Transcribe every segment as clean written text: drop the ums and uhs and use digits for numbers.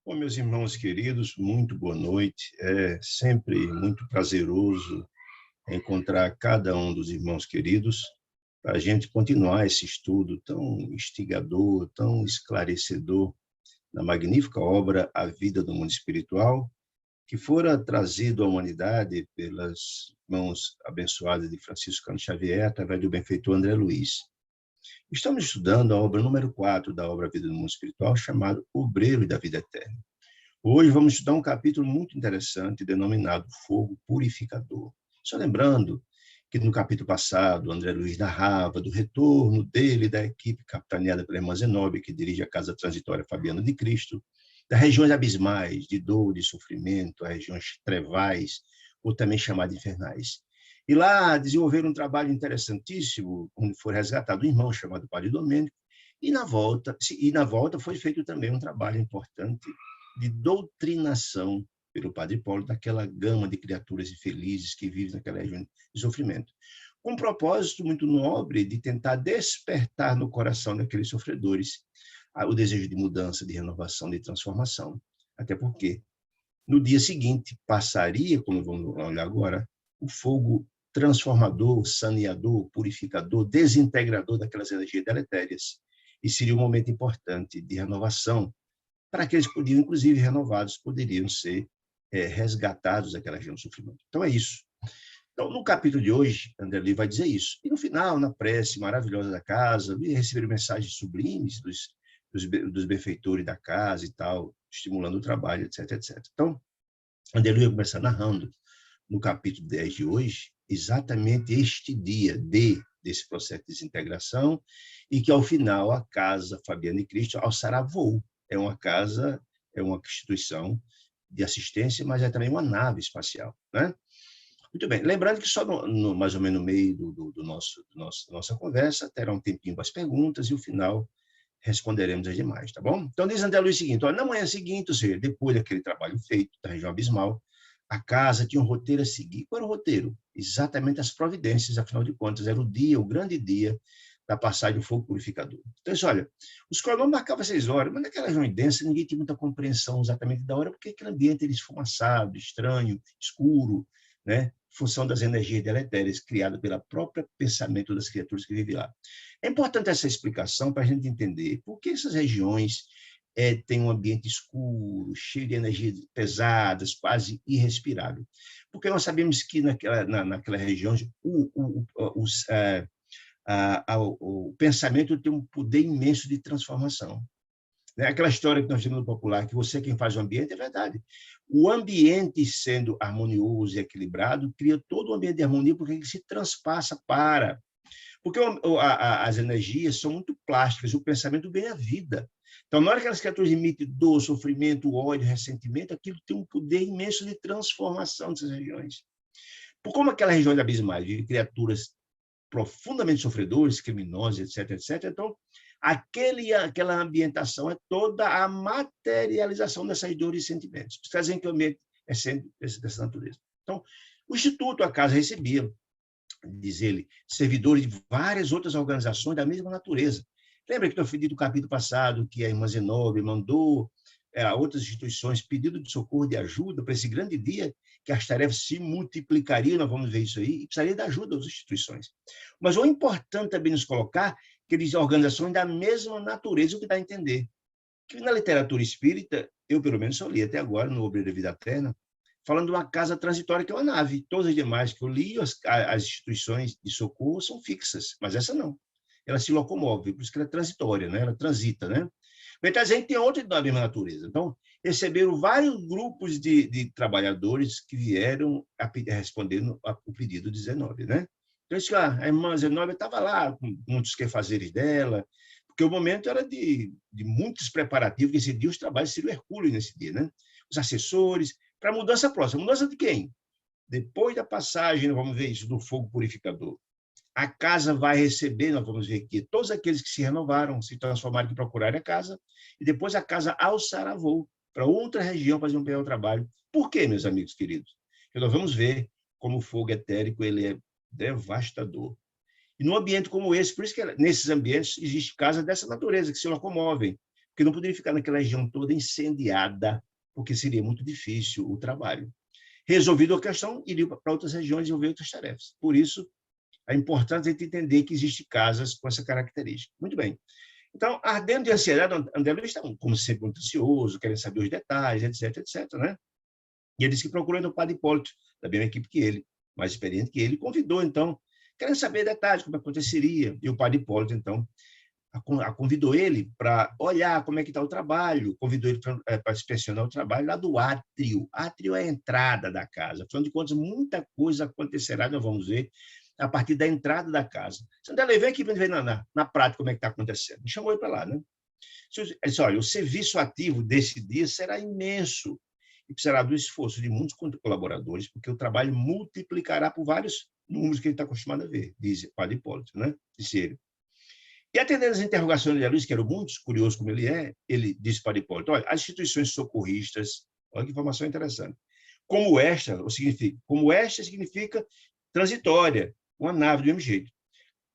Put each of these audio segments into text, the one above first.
Bom, meus irmãos queridos, muito boa noite. É sempre muito prazeroso encontrar cada um dos irmãos queridos para a gente continuar esse estudo tão instigador, tão esclarecedor da magnífica obra A Vida do Mundo Espiritual, que fora trazido à humanidade pelas mãos abençoadas de Francisco Cândido Xavier, através do benfeitor André Luiz. Estamos estudando a obra número 4 da obra A Vida do Mundo Espiritual, chamado Obreiro da Vida Eterna. Hoje vamos estudar um capítulo muito interessante, denominado Fogo Purificador. Só lembrando que no capítulo passado, André Luiz narrava do retorno dele, da equipe capitaneada pela irmã Zenobia, que dirige a Casa Transitória Fabiana de Cristo, das regiões abismais, de dor, de sofrimento, as regiões trevais, ou também chamadas infernais. E lá desenvolveram um trabalho interessantíssimo, onde foi resgatado um irmão chamado Padre Domênico, e na volta foi feito também um trabalho importante de doutrinação pelo Padre Paulo daquela gama de criaturas infelizes que vivem naquela região de sofrimento, com um propósito muito nobre de tentar despertar no coração daqueles sofredores o desejo de mudança, de renovação, de transformação. Até porque, no dia seguinte, passaria, como vamos olhar agora, o fogo transformador, saneador, purificador, desintegrador daquelas energias deletérias. E seria um momento importante de renovação, para aqueles que podiam, inclusive, renovados, poderiam ser resgatados daquela região de sofrimento. Então, é isso. Então, no capítulo de hoje, André Luiz vai dizer isso. E, no final, na prece maravilhosa da casa, receberam mensagens sublimes dos benfeitores da casa e tal, estimulando o trabalho, etc, etc. Então, André Luiz vai começar narrando, no capítulo 10 de hoje, exatamente este dia desse processo de desintegração, e que, ao final, a Casa Fabiana de Cristo alçará voo. É uma casa, é uma instituição de assistência, mas é também uma nave espacial, né? Muito bem, lembrando que só mais ou menos no meio da nossa conversa, terá um tempinho para as perguntas e, no final, responderemos as demais, tá bom? Então, diz André Luiz o seguinte: na manhã seguinte, ou seja, depois daquele trabalho feito da região abismal, a casa tinha um roteiro a seguir. Qual era o roteiro? Exatamente as providências, afinal de contas, era o grande dia da passagem do fogo purificador. Então, olha, os cronômetros marcavam 6 horas, mas naquela região densa ninguém tinha muita compreensão exatamente da hora, porque aquele ambiente era esfumaçado, estranho, escuro, né? Em função das energias deletérias criadas pelo próprio pensamento das criaturas que vivem lá. É importante essa explicação para a gente entender por que essas regiões têm um ambiente escuro, cheio de energias pesadas, quase irrespirável. Porque nós sabemos que naquela região o pensamento tem um poder imenso de transformação. Aquela história que nós temos no popular, que você é quem faz o ambiente, é verdade. O ambiente sendo harmonioso e equilibrado, cria todo um ambiente de harmonia, porque ele se transpassa para... Porque as energias são muito plásticas, o pensamento ganha vida. Então, na hora que as criaturas emitem dor, sofrimento, ódio, ressentimento, aquilo tem um poder imenso de transformação dessas regiões. Por como aquela região de abismais vive criaturas profundamente sofredores, criminosos, etc, etc. Então, aquela ambientação é toda a materialização dessas dores e sentimentos. Isso quer dizer que o ambiente é sempre dessa natureza. Então, o Instituto, a casa recebia, diz ele, servidores de várias outras organizações da mesma natureza. Lembra que eu falei do capítulo passado que a irmã Zenobia mandou a outras instituições pedido de socorro, de ajuda para esse grande dia, que as tarefas se multiplicariam, nós vamos ver isso aí, e precisaria da ajuda das instituições. Mas o importante também nos colocar que eles são organizações da mesma natureza, o que dá a entender. Que na literatura espírita, eu pelo menos só li até agora, no Obreiro da Vida Eterna, falando de uma casa transitória, que é uma nave. Todas as demais que eu li, as instituições de socorro são fixas, mas essa não. Ela se locomove, por isso que ela é transitória, né? Ela transita, né? Mas a gente tem outra da mesma natureza. Então, receberam vários grupos de trabalhadores que vieram respondendo o pedido de Zenobia, né? Então, isso, a irmã Zenobia estava lá com muitos quefazeres dela, porque o momento era de muitos preparativos, que esse dia os trabalhos seriam hercúleos nesse dia, né? Os assessores, para a mudança próxima. Mudança de quem? Depois da passagem, vamos ver isso, do fogo purificador. A casa vai receber, nós vamos ver aqui, todos aqueles que se renovaram, se transformaram, que procuraram a casa, e depois a casa alçará voo para outra região para desempenhar o trabalho. Por quê, meus amigos queridos? Porque nós vamos ver como o fogo etérico ele é devastador. E num ambiente como esse, por isso que nesses ambientes existe casas dessa natureza, que se locomovem, porque não poderia ficar naquela região toda incendiada, porque seria muito difícil o trabalho. Resolvida a questão, iriam para outras regiões desenvolver outras tarefas. Por isso, é importante a gente entender que existem casas com essa característica. Muito bem. Então, ardendo de ansiedade, André Luiz está, como sempre, muito ansioso, querendo saber os detalhes, etc, etc, né? E ele disse que procurou então, o padre Hipólito, da mesma equipe que ele, mais experiente que ele, convidou, então, querendo saber detalhes, como aconteceria. E o padre Hipólito, então, convidou ele para olhar como é que está o trabalho, convidou ele para inspecionar o trabalho lá do átrio. Átrio é a entrada da casa. Afinal de contas, muita coisa acontecerá, nós vamos ver, a partir da entrada da casa. Sandra, vem aqui para ver na prática como é que está acontecendo. Me chamou ele para lá, né? Ele disse, olha, o serviço ativo desse dia será imenso e precisará do esforço de muitos colaboradores, porque o trabalho multiplicará por vários números que ele está acostumado a ver, diz o padre Hipólito, né? Disse ele. E atendendo as interrogações de Luiz, que era muito curioso como ele disse para Hipólito, olha, as instituições socorristas, olha que informação interessante, como esta significa transitória, uma nave do mesmo jeito,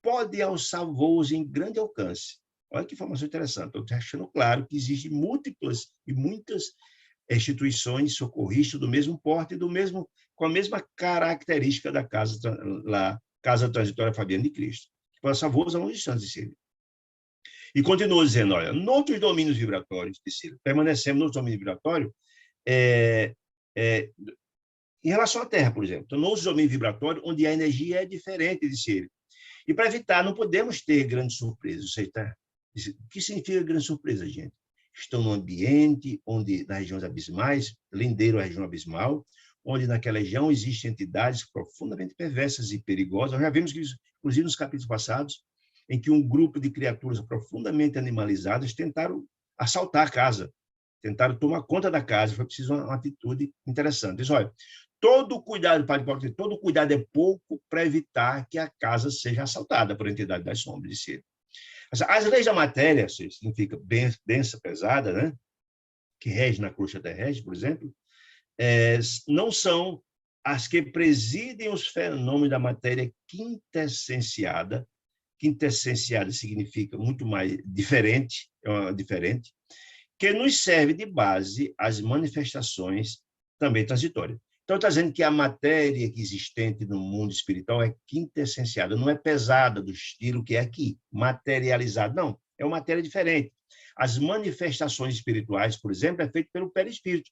pode alçar voos em grande alcance. Olha que informação interessante, estou deixando claro que existem múltiplas e muitas instituições socorristas do mesmo porte e com a mesma característica da casa transitória Fabiana de Cristo, que pode alçar voos a longas distâncias, disse ele. E continuou dizendo, olha, noutros domínios vibratórios, permanecemos nos domínios vibratórios, em relação à Terra, por exemplo. Então, noutros domínios vibratórios, onde a energia é diferente, disse ele. E para evitar, não podemos ter grandes surpresas. O que significa grande surpresa, gente? Estão no ambiente, onde nas regiões abismais, Lindeiro é a região abismal, onde naquela região existem entidades profundamente perversas e perigosas. Nós já vimos isso, inclusive nos capítulos passados, em que um grupo de criaturas profundamente animalizadas tentaram assaltar a casa, tentaram tomar conta da casa, foi preciso uma atitude interessante. Diz, olha, todo cuidado é pouco para evitar que a casa seja assaltada por entidade das sombras, disse ele. As leis da matéria, significa densa, pesada, né? Que rege na crosta terrestre, por exemplo, não são as que presidem os fenômenos da matéria quintessenciada. Quintessenciada significa muito mais diferente, que nos serve de base às manifestações também transitórias. Então, está dizendo que a matéria existente no mundo espiritual é quintessenciada, não é pesada do estilo que é aqui, materializada, não, é uma matéria diferente. As manifestações espirituais, por exemplo, é feito pelo perispírito,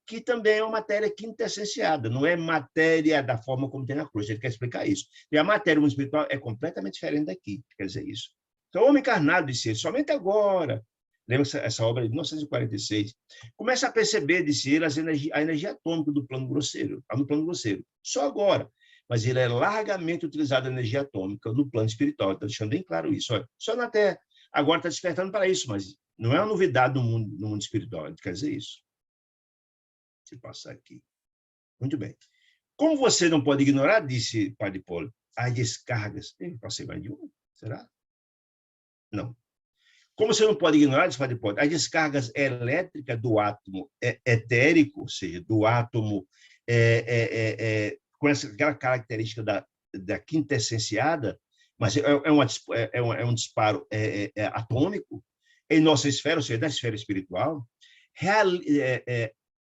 que também é uma matéria quintessenciada, não é matéria da forma como tem na cruz, ele quer explicar isso. E a matéria do mundo espiritual é completamente diferente daqui, quer dizer isso. Então, o homem encarnado, disse ele, somente agora, lembra essa obra de 1946, começa a perceber, disse ele, a energia atômica do plano grosseiro, no plano grosseiro, só agora, mas ele é largamente utilizado a energia atômica no plano espiritual, está deixando bem claro isso. Olha, só na Terra, agora está despertando para isso, mas não é uma novidade no mundo espiritual, ele quer dizer isso. Deixa eu passar aqui. Muito bem. Como você não pode ignorar, disse Padre Hipólito, as descargas. Eu passei mais de uma? Será? Não. Como você não pode ignorar, disse Padre Hipólito, as descargas elétricas do átomo etérico, ou seja, do átomo com aquela característica da quintessenciada, mas é um disparo atômico em nossa esfera, ou seja, na esfera espiritual,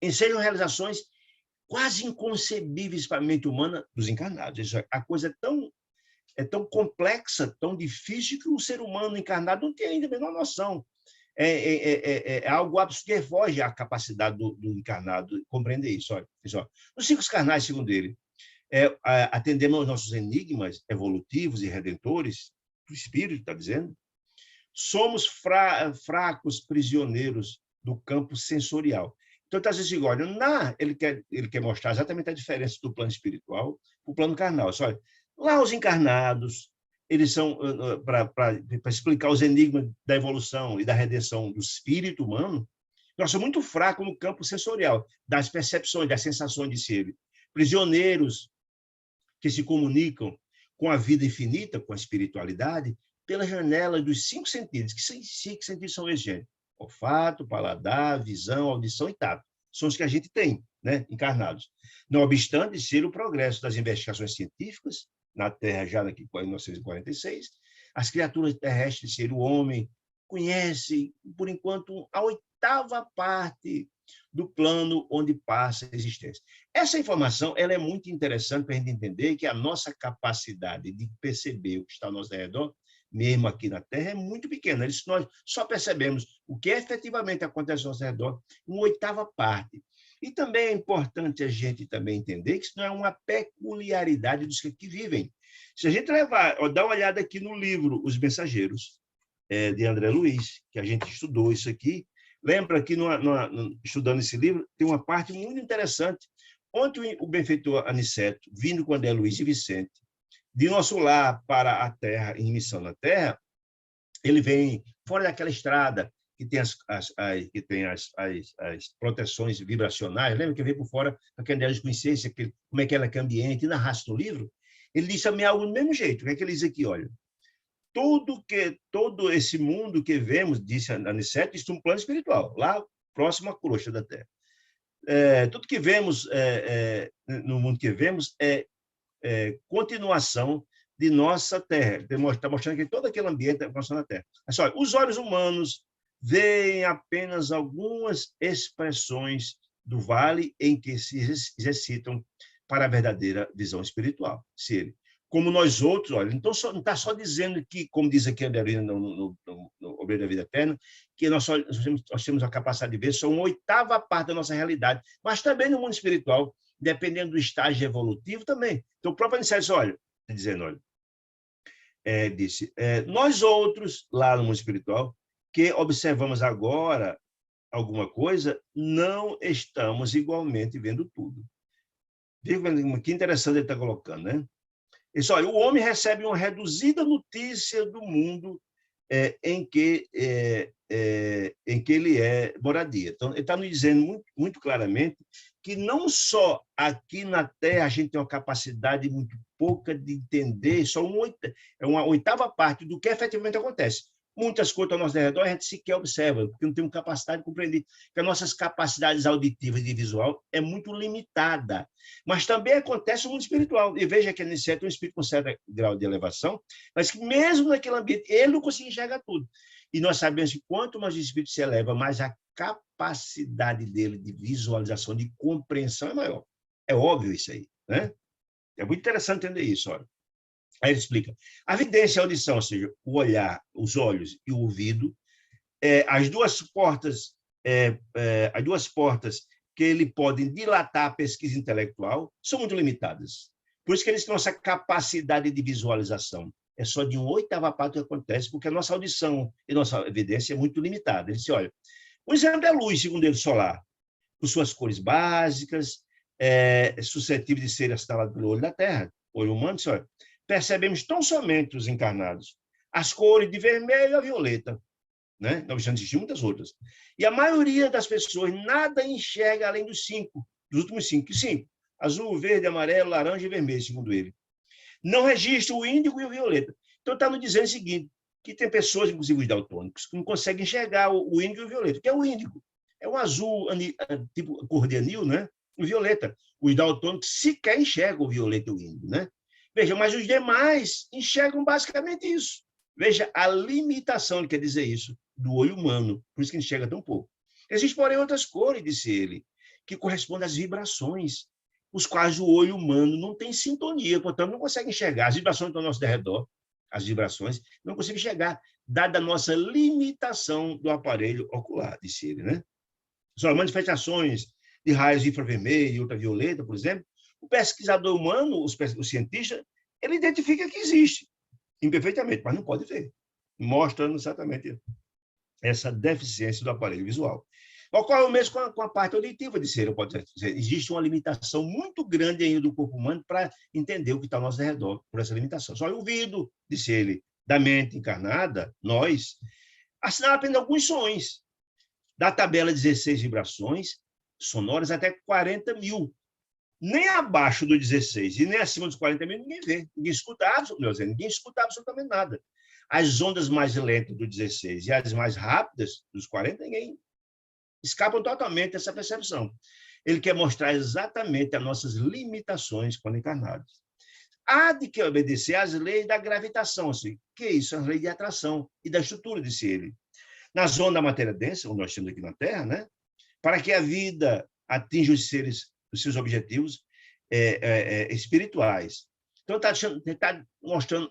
ensejam realizações quase inconcebíveis para a mente humana dos encarnados. A coisa é tão complexa, tão difícil, que o ser humano encarnado não tem ainda a menor noção. É algo absurdo que foge à capacidade do encarnado compreender isso. Olha, nos ciclos carnais, segundo ele, atendemos aos nossos enigmas evolutivos e redentores, do espírito, está dizendo, somos fracos prisioneiros do campo sensorial. Então, está dizendo, olha, ele quer mostrar exatamente a diferença do plano espiritual para o plano carnal. Olha, lá os encarnados, eles são, para explicar os enigmas da evolução e da redenção do espírito humano, nós somos muito fracos no campo sensorial, das percepções, das sensações de ser. Prisioneiros que se comunicam com a vida infinita, com a espiritualidade, pela janela dos 5 sentidos. Que 5 sentidos são esses, gente? Olfato, paladar, visão, audição e tato. São os que a gente tem, né, encarnados. Não obstante ser o progresso das investigações científicas, na Terra já em 1946, as criaturas terrestres, ser o homem, conhece, por enquanto, a oitava parte do plano onde passa a existência. Essa informação ela é muito interessante para a gente entender que a nossa capacidade de perceber o que está ao nosso redor, mesmo aqui na Terra, é muito pequena. Nós só percebemos o que efetivamente acontece ao nosso redor em uma oitava parte. E também é importante a gente também entender que isso não é uma peculiaridade dos que aqui vivem. Se a gente dar uma olhada aqui no livro Os Mensageiros, de André Luiz, que a gente estudou isso aqui, lembra que, estudando esse livro, tem uma parte muito interessante, onde o benfeitor Aniceto, vindo com André Luiz e Vicente, de nosso lar para a Terra, em missão na Terra, ele vem fora daquela estrada que tem as proteções vibracionais, lembra que vem por fora aquela ideia de consciência, como é que ela é ambiente, e narrasse no livro, ele diz também algo do mesmo jeito. O que é que ele diz aqui? Olha, todo esse mundo que vemos, disse Aniceto, existe um plano espiritual, lá próximo à crosta da Terra. Tudo que vemos no mundo que vemos é continuação de nossa Terra. Está mostrando que todo aquele ambiente é continuação da Terra. Mas, olha, os olhos humanos veem apenas algumas expressões do vale em que se exercitam para a verdadeira visão espiritual. Se ele, como nós outros, olha, então não está só dizendo que, como diz aqui André no Obreiro da Vida Eterna, que nós temos a capacidade de ver só uma oitava parte da nossa realidade, mas também no mundo espiritual, dependendo do estágio evolutivo também. Então, o próprio Aniceto, olha, dizendo, olha, disse, nós outros, lá no mundo espiritual, que observamos agora alguma coisa, não estamos igualmente vendo tudo. Que interessante ele está colocando, né? Isso, olha, o homem recebe uma reduzida notícia do mundo em que ele é moradia. Então, ele está nos dizendo muito, muito claramente que não só aqui na Terra a gente tem uma capacidade muito pouca de entender, só uma oitava parte do que efetivamente acontece. Muitas coisas ao nosso redor a gente sequer observa, porque não temos capacidade de compreender, porque as nossas capacidades auditivas e visual é muito limitada. Mas também acontece no mundo espiritual. E veja que Aniceto é um espírito com certo grau de elevação, mas que mesmo naquele ambiente, ele não consegue enxergar tudo. E nós sabemos que quanto mais o espírito se eleva, mais a capacidade dele de visualização, de compreensão é maior. É óbvio isso aí, né? É muito interessante entender isso, olha. Aí ele explica. A vidência e a audição, ou seja, o olhar, os olhos e o ouvido, as duas portas que ele podem dilatar a pesquisa intelectual são muito limitadas. Por isso que eles têm essa capacidade de visualização. É só de uma oitava parte que acontece, porque a nossa audição e nossa evidência é muito limitada. Ele disse, olha, o exemplo é a luz, segundo ele, solar, por suas cores básicas, suscetível de ser assinalado pelo olho da Terra, olho humano, disse, olha, percebemos tão somente os encarnados as cores de vermelho a violeta, né? Não existem muitas outras. E a maioria das pessoas nada enxerga além dos últimos cinco: azul, verde, amarelo, laranja e vermelho, segundo ele. Não registra o índigo e o violeta. Então, está nos dizendo o seguinte, que tem pessoas, inclusive os daltônicos, que não conseguem enxergar o índigo e o violeta. O que é o índigo? É um azul, tipo cor de anil, né? O violeta. Os daltônicos sequer enxergam o violeta e o índigo, né? Veja, mas os demais enxergam basicamente isso. Veja a limitação, ele quer dizer isso, do olho humano, por isso que enxerga tão pouco. Existem, porém, outras cores, disse ele, que correspondem às vibrações, os quais o olho humano não tem sintonia, portanto, não consegue enxergar. As vibrações estão ao nosso redor, as vibrações, não consegue enxergar, dada a nossa limitação do aparelho ocular, disse ele, né? São manifestações de raios infravermelho e ultravioleta, por exemplo, o pesquisador humano, o cientista, ele identifica que existe, imperfeitamente, mas não pode ver, mostrando exatamente essa deficiência do aparelho visual. Ocorre o mesmo com a parte auditiva, disse ele, pode dizer. Existe uma limitação muito grande ainda do corpo humano para entender o que está ao nosso redor, por essa limitação. Só o ouvido, disse ele, da mente encarnada, nós, assinala apenas alguns sons, da tabela 16 vibrações sonoras até 40 mil. Nem abaixo do 16 e nem acima dos 40 mil ninguém vê. Ninguém escuta absolutamente nada. As ondas mais lentas do 16 e as mais rápidas dos 40, ninguém escapam totalmente dessa percepção. Ele quer mostrar exatamente as nossas limitações quando encarnados. Há de que obedecer às leis da gravitação, assim, que é isso? As leis de atração e da estrutura, disse ele. na zona da matéria densa, onde nós temos aqui na Terra, né? Para que a vida atinja os seus objetivos espirituais. Então, está mostrando,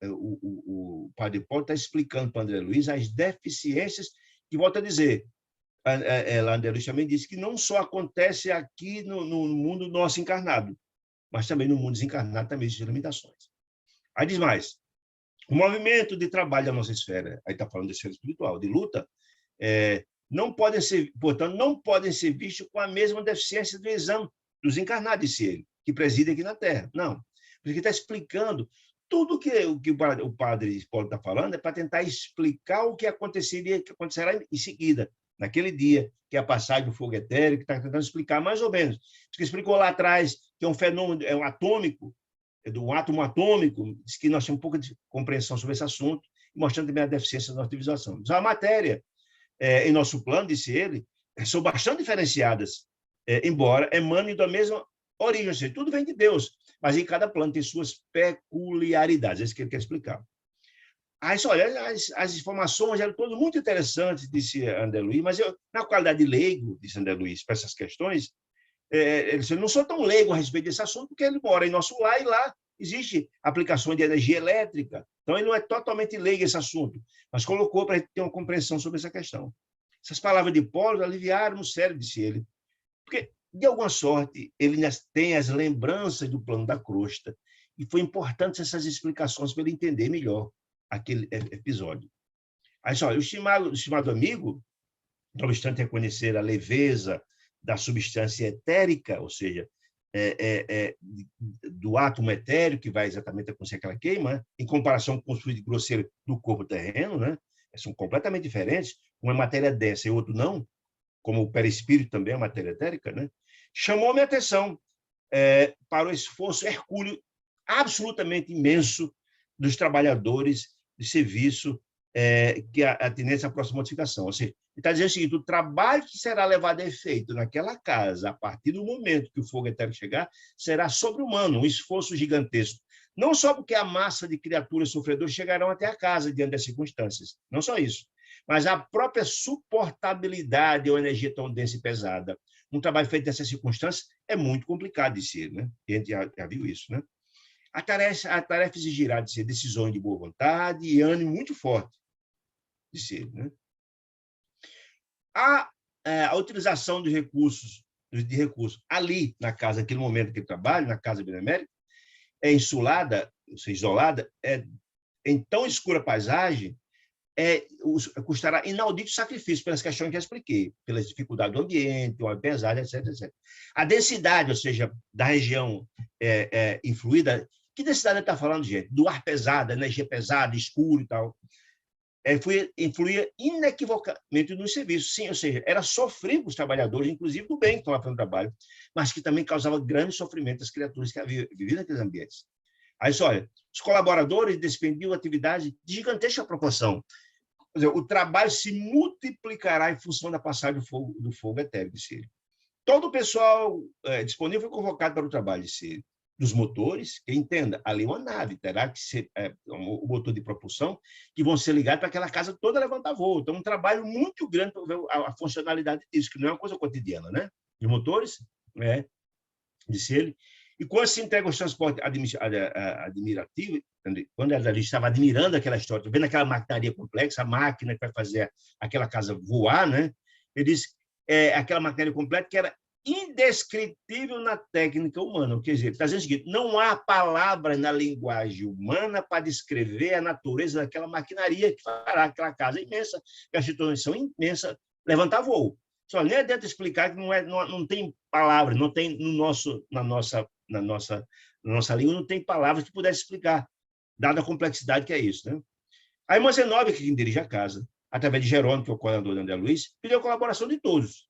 o padre Paulo está explicando para André Luiz as deficiências, que, volto a dizer, André Luiz também disse que não só acontece aqui no mundo nosso encarnado, mas também no mundo desencarnado também existem limitações. Aí diz mais, o movimento de trabalho da nossa esfera, aí está falando da esfera espiritual, de luta, não podem ser, portanto, não podem ser vistos com a mesma deficiência do exame dos encarnados, disse ele, que preside aqui na Terra. Não, porque ele está explicando tudo que o padre Paulo está falando é para tentar explicar o que acontecerá em seguida, naquele dia, que é a passagem do fogo etéreo, que está tentando explicar mais ou menos. Isso que explicou lá atrás, que é um fenômeno atômico, do átomo atômico, diz que nós temos um pouco de compreensão sobre esse assunto, mostrando também a deficiência da nossa civilização. Mas a matéria, em nosso plano, disse ele, são bastante diferenciadas, embora emanem da mesma origem, ou seja, tudo vem de Deus, mas em cada plano tem suas peculiaridades, é isso que ele quer explicar. Aí, olha, as informações eram todas muito interessantes, disse André Luiz, mas eu, na qualidade de leigo, disse André Luiz, para essas questões, eu não sou tão leigo a respeito desse assunto, porque ele mora em nosso lar e lá existe aplicações de energia elétrica, então ele não é totalmente leigo esse assunto, mas colocou para a gente ter uma compreensão sobre essa questão. Essas palavras de Paulo aliviaram o cérebro, disse ele, porque, de alguma sorte, ele tem as lembranças do plano da crosta, e foi importante essas explicações para ele entender melhor aquele episódio. Aí, só, o estimado amigo, não obstante reconhecer a leveza da substância etérica, ou seja, do átomo etéreo, que vai exatamente acontecer aquela queima, em comparação com o fluido grosseiro do corpo terreno, né? São completamente diferentes, uma é matéria densa e outro não, como o perispírito também é matéria etérica, né? Chamou minha atenção para o esforço hercúleo absolutamente imenso dos trabalhadores de serviço que atendem à próxima modificação. Ou seja, ele está dizendo o seguinte, o trabalho que será levado a efeito naquela casa, a partir do momento que o fogo etérico chegar, será sobre-humano, um esforço gigantesco. Não só porque a massa de criaturas sofredoras chegarão até a casa diante das circunstâncias, não só isso, mas a própria suportabilidade de uma energia tão densa e pesada. Um trabalho feito nessas circunstâncias é muito complicado de ser, né? A gente já viu isso, né? A tarefa exigirá de ser decisões de boa vontade e ânimo muito forte de ser, né? A utilização de recursos ali na casa, naquele momento que ele trabalha, na casa benemérita, insulada, ou seja, isolada, em tão escura paisagem, custará inaudito sacrifício pelas questões que eu expliquei, pelas dificuldades do ambiente, uma pesada, etc, etc. A densidade, ou seja, da região influída, que densidade ele está falando, gente? Do ar pesado, energia pesada, escuro e tal. Influía inequivocamente no serviço, sim, ou seja, era sofrível os trabalhadores, inclusive do bem que estavam fazendo trabalho, mas que também causava grande sofrimento às criaturas que viviam naqueles ambientes. Aí, olha, os colaboradores despendiam atividade de gigantesca proporção. Quer dizer, o trabalho se multiplicará em função da passagem do fogo etéreo, disse ele. Todo o pessoal disponível foi convocado para o trabalho, disse ele. Dos motores, que entenda, ali uma nave, terá que ser o motor de propulsão, que vão ser ligados para aquela casa toda levantar voo. Então, um trabalho muito grande para ver a funcionalidade disso, que não é uma coisa cotidiana, né? Os motores, disse ele. E quando se entrega o transporte admirativo, quando ela estava admirando aquela história, vendo aquela maquinaria complexa, a máquina que vai fazer aquela casa voar, né? Ele disse aquela maquinaria completa que era indescritível na técnica humana. Quer dizer, está dizendo o seguinte, não há palavras na linguagem humana para descrever a natureza daquela maquinaria que fará aquela casa imensa, que a situação imensa, levantar voo. Só nem adianta explicar que não tem palavras, não tem na nossa língua, não tem palavras que pudesse explicar, dada a complexidade que é isso, né? A irmã Zenóbia, que dirige a casa, através de Jerônimo, que é o coordenador de André Luiz, pediu a colaboração de todos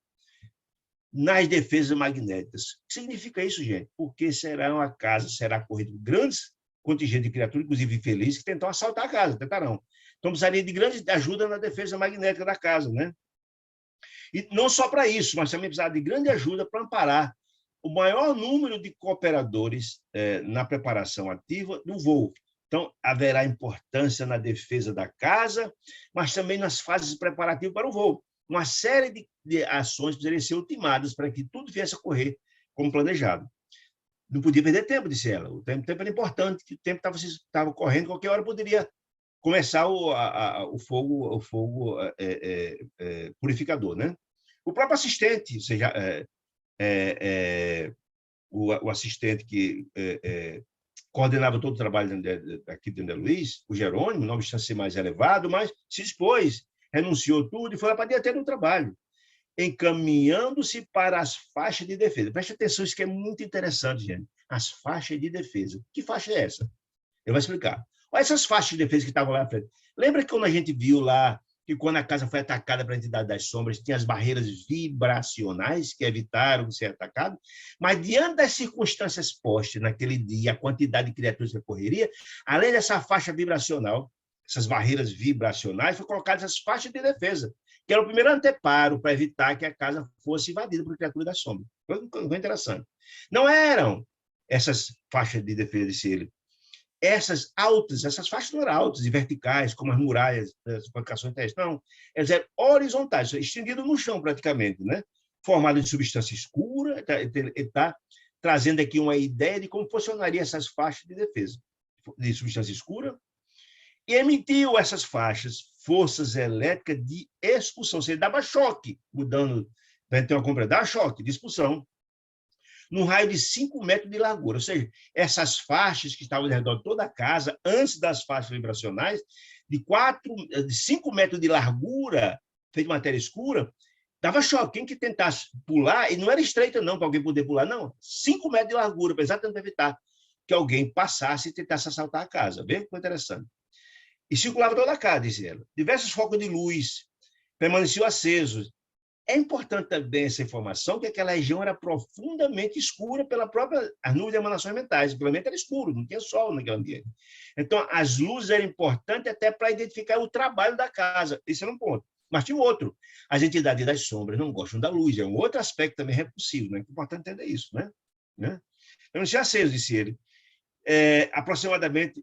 nas defesas magnéticas. O que significa isso, gente? Porque será corrido grandes contingentes de criaturas, inclusive infelizes, que tentam assaltar a casa, tentarão. Então, precisaria de grande ajuda na defesa magnética da casa, né? E não só para isso, mas também precisaria de grande ajuda para amparar o maior número de cooperadores na preparação ativa do voo. Então, haverá importância na defesa da casa, mas também nas fases preparativas para o voo. Uma série de ações precisariam ser ultimadas para que tudo viesse a ocorrer como planejado. Não podia perder tempo, disse ela. O tempo era importante, que o tempo estava correndo, qualquer hora poderia começar o fogo purificador, né? O próprio assistente, ou seja, o assistente que coordenava todo o trabalho aqui de André Luiz, o Jerônimo, não obstante ser mais elevado, mas se expôs, renunciou tudo e foi lá para diante do trabalho, encaminhando-se para as faixas de defesa. Preste atenção, isso que é muito interessante, gente. As faixas de defesa. Que faixa é essa? Eu vou explicar. Olha essas faixas de defesa que estavam lá na frente. Lembra que quando a gente viu lá que quando a casa foi atacada pela entidade das sombras, tinha as barreiras vibracionais que evitaram ser atacado, mas diante das circunstâncias postas naquele dia, a quantidade de criaturas que ocorreria, além dessa faixa vibracional, essas barreiras vibracionais, foram colocadas essas faixas de defesa, que era o primeiro anteparo para evitar que a casa fosse invadida por criaturas da sombra. Foi interessante. Não eram essas faixas de defesa, disse ele, essas altas, essas faixas não eram altas e verticais, como as muralhas das fortificações terrestres, não. Elas eram horizontais, estendidas no chão praticamente, né? Formadas de substância escura, ele está trazendo aqui uma ideia de como funcionariam essas faixas de defesa, de substância escura, e emitiu essas faixas forças elétricas de expulsão, ou seja, dava choque, mudando, tem uma compra, dava choque de expulsão, num raio de 5 metros de largura. Ou seja, essas faixas que estavam ao redor de toda a casa, antes das faixas vibracionais, de 5 metros de largura, feita de matéria escura, dava choque. Quem que tentasse pular, e não era estreita não, para alguém poder pular, não, 5 metros de largura, para exatamente evitar que alguém passasse e tentasse assaltar a casa. Vê que foi interessante. E circulava toda a casa, diz ela. Diversos focos de luz permaneciam acesos. É importante também essa informação que aquela região era profundamente escura pela própria as nuvens de emanações mentais. Pelo menos era escuro, não tinha sol naquele ambiente. Então, as luzes eram importantes até para identificar o trabalho da casa. Esse era um ponto. Mas tinha outro. As entidades das sombras não gostam da luz. É um outro aspecto também repulsivo. Né? É importante entender isso. Né? Eu não sei aceso, disse ele. Aproximadamente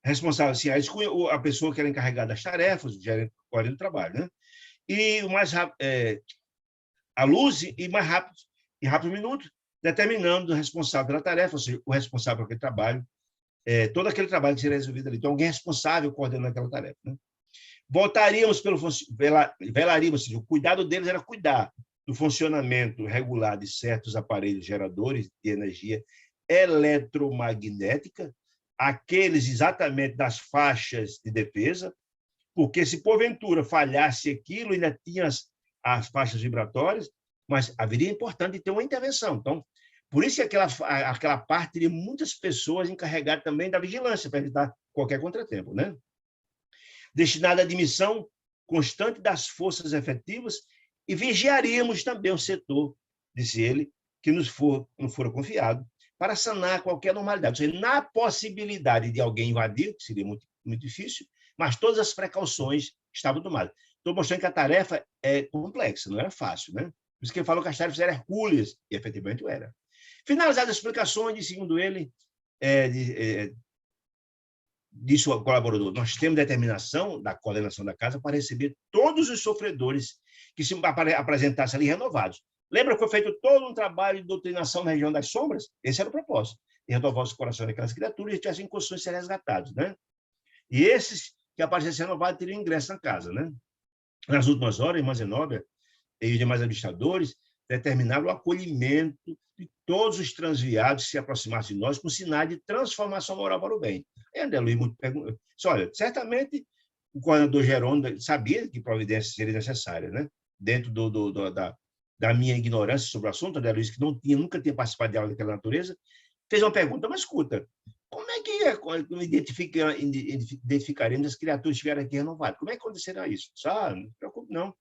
responsável, assim, a pessoa que era encarregada das tarefas, o gerente do trabalho, né? E o mais rápido, a luz e mais rápido, em rápidos minutos, determinando o responsável pela tarefa, ou seja, o responsável por aquele trabalho, todo aquele trabalho que seria resolvido ali. Então, alguém responsável coordenando aquela tarefa. Né? Velaríamos, ou seja, o cuidado deles era cuidar do funcionamento regular de certos aparelhos geradores de energia eletromagnética, aqueles exatamente das faixas de defesa, porque se porventura falhasse aquilo, ainda tinha as faixas vibratórias, mas haveria importante ter uma intervenção. Então, por isso que aquela parte teria muitas pessoas encarregadas também da vigilância, para evitar qualquer contratempo, né? Destinada à admissão constante das forças efetivas e vigiaríamos também o setor, disse ele, que nos fora confiado, para sanar qualquer normalidade. Ou seja, na possibilidade de alguém invadir, que seria muito, muito difícil, mas todas as precauções estavam tomadas. Estou mostrando que a tarefa é complexa, não era fácil, né? Por isso que ele falou que as tarefas eram hercúleas, e efetivamente era. Finalizadas as explicações, segundo ele, disse o colaborador, nós temos determinação da coordenação da casa para receber todos os sofredores que se apresentassem ali renovados. Lembra que foi feito todo um trabalho de doutrinação na região das sombras? Esse era o propósito, de renovar os corações daquelas criaturas e tivessem condições de serem resgatados, né? E esses que aparecessem renovados teriam ingresso na casa, né? Nas últimas horas, irmã Zenóbia e os demais administradores determinaram o acolhimento de todos os transviados que se aproximassem de nós com sinais de transformação moral para o bem. E André Luiz perguntou, olha, certamente o coordenador Jerônimo sabia que providências seriam necessárias, né? Dentro da minha ignorância sobre o assunto, André Luiz, que nunca tinha participado de aula daquela natureza, fez uma pergunta, mas escuta, como é que identificaremos as criaturas que estiveram aqui renovadas? Como é que acontecerá isso? Não se preocupe, não.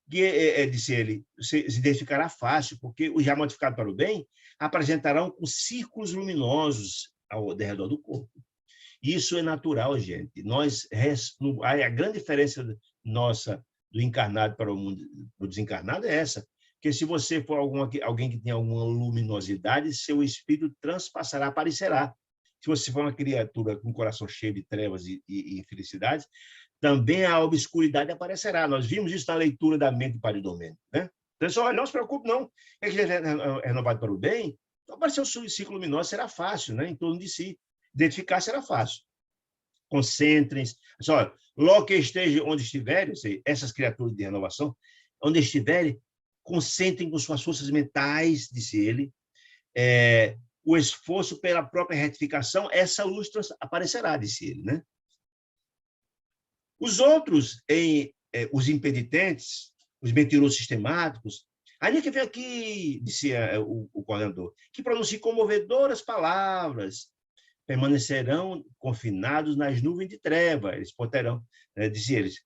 Disse ele, se identificará fácil, porque os já modificados para o bem apresentarão com círculos luminosos ao redor do corpo. Isso é natural, gente. A grande diferença nossa do encarnado para o mundo do desencarnado é essa, que se você for alguém que tem alguma luminosidade, seu espírito transpassará, aparecerá. se você for uma criatura com um coração cheio de trevas e infelicidades, também a obscuridade aparecerá. Nós vimos isso na leitura da mente de Padre Domênico, né? Então, olha, não se preocupe, não. É que é renovado para o bem, então aparecer o ciclo luminoso será fácil, né? Em torno de si. Identificar será fácil. Concentrem-se. Olha, logo que esteja onde estiverem, essas criaturas de renovação, onde estiverem, concentrem com suas forças mentais, disse ele, o esforço pela própria retificação, essa luz aparecerá, disse ele, né? Os outros, os impenitentes, os mentirosos sistemáticos, ainda que vem aqui, disse o coordenador, que pronunciem comovedoras palavras, permanecerão confinados nas nuvens de treva, eles poderão, disse eles.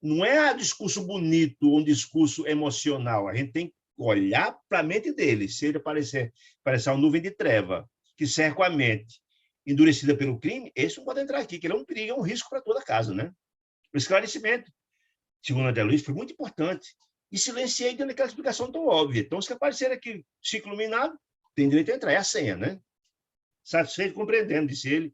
Não é um discurso bonito, um discurso emocional, a gente tem que olhar para a mente deles, se ele parecer uma nuvem de treva, que cerca a mente, endurecida pelo crime, esse não pode entrar aqui, que ele é um perigo, é um risco para toda a casa, né? O esclarecimento, segundo André Luiz, foi muito importante. E silenciei dando aquela explicação tão óbvia. Então, se aparecer aqui ciclo iluminado, tem direito a entrar, é a senha, né? Satisfeito, compreendendo, disse ele,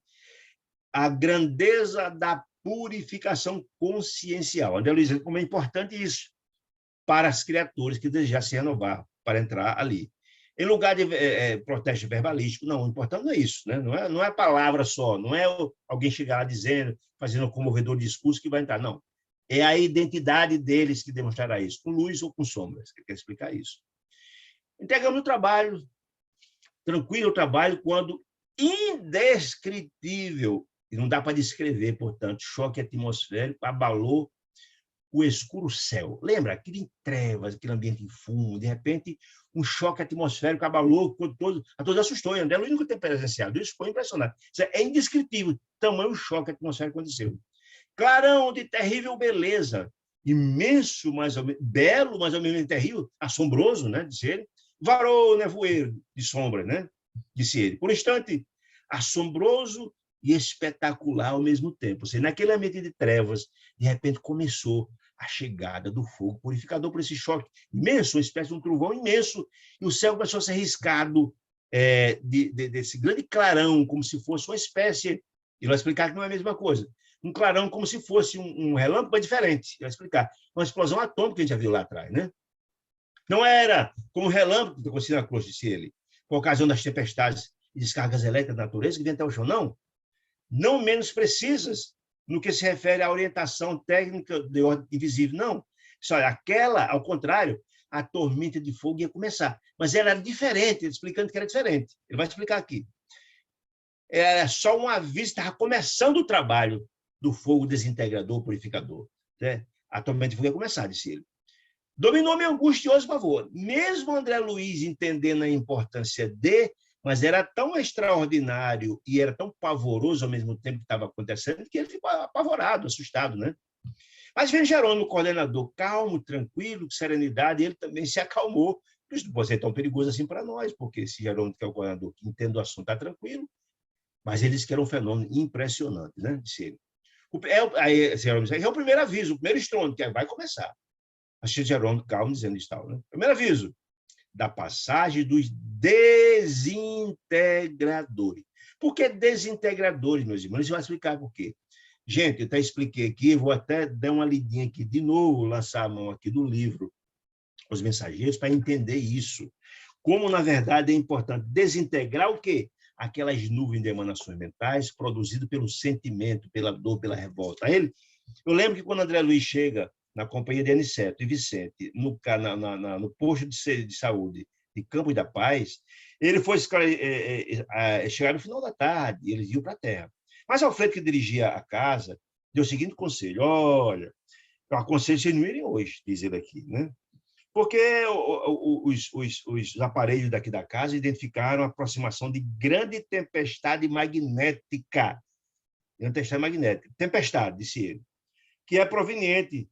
a grandeza da purificação consciencial. André Luiz, como é importante isso para as criaturas que desejam se renovar, para entrar ali. Em lugar de protesto verbalístico, não, o importante não é isso, né? Não é a palavra só, não é alguém chegar lá dizendo, fazendo um comovedor discurso que vai entrar, não. É a identidade deles que demonstrará isso, com luz ou com sombras, que quer explicar isso. Entregamos o trabalho, tranquilo o trabalho, quando indescritível, e não dá para descrever, portanto, choque atmosférico abalou o escuro céu. Lembra? Aquilo em trevas, aquele ambiente em fumo, de repente, um choque atmosférico abalou, a todos assustou. E André Luiz nunca tem presenciado, isso foi impressionante. Isso é indescritível, tamanho choque atmosférico aconteceu. Clarão de terrível beleza, imenso, mais ou menos, belo, mas ao mesmo tempo terrível, assombroso, né, disse ele. Varou nevoeiro de sombra, né, disse ele. Por um instante, assombroso e espetacular ao mesmo tempo. Ou seja, naquele ambiente de trevas, de repente começou a chegada do fogo purificador por esse choque imenso, uma espécie de um trovão imenso, e o céu começou a ser riscado desse grande clarão, como se fosse uma espécie, e vai explicar que não é a mesma coisa, um clarão como se fosse um relâmpago diferente, vai explicar, uma explosão atômica que a gente já viu lá atrás, né? Não era como um relâmpago que aconteceu na cruz, disse ele, por ocasião das tempestades e descargas elétricas da natureza que vem até o chão, não menos precisas no que se refere à orientação técnica de ordem invisível, não. Só aquela, ao contrário, a tormenta de fogo ia começar, mas ela era diferente, explicando que era diferente. Ele vai explicar aqui. Era só um aviso, estava começando o trabalho do fogo desintegrador, purificador. Né? A tormenta de fogo ia começar, disse ele. Dominou-me angustioso pavor. Mesmo André Luiz entendendo a importância mas era tão extraordinário e era tão pavoroso ao mesmo tempo que estava acontecendo que ele ficou apavorado, assustado, né? Mas vem Jerônimo, coordenador, calmo, tranquilo, com serenidade, ele também se acalmou. Isso não pode ser tão perigoso assim para nós, porque se Jerônimo, que é o coordenador, que entende o assunto, está tranquilo, mas ele disse que era um fenômeno impressionante, né? Disse ele. Jerônimo disse, é o primeiro aviso, o primeiro estrondo, que vai começar. Achei Jerônimo calmo dizendo isso, né? Primeiro aviso, da passagem dos desintegradores. Por que desintegradores, meus irmãos? Eles vão explicar por quê. Gente, eu até expliquei aqui, vou até dar uma lidinha aqui de novo, lançar a mão aqui do livro, Os Mensageiros, para entender isso. Como, na verdade, é importante desintegrar o quê? Aquelas nuvens de emanações mentais produzidas pelo sentimento, pela dor, pela revolta. Eu lembro que quando André Luiz chega na companhia de Aniceto e Vicente, no posto de saúde de Campos da Paz, ele foi chegar no final da tarde, eles iam para a terra. Mas Alfredo, que dirigia a casa, deu o seguinte conselho: olha, eu aconselho vocês não irem hoje, diz ele aqui, né? Porque os aparelhos daqui da casa identificaram a aproximação de grande tempestade magnética. Tempestade, disse ele, que é proveniente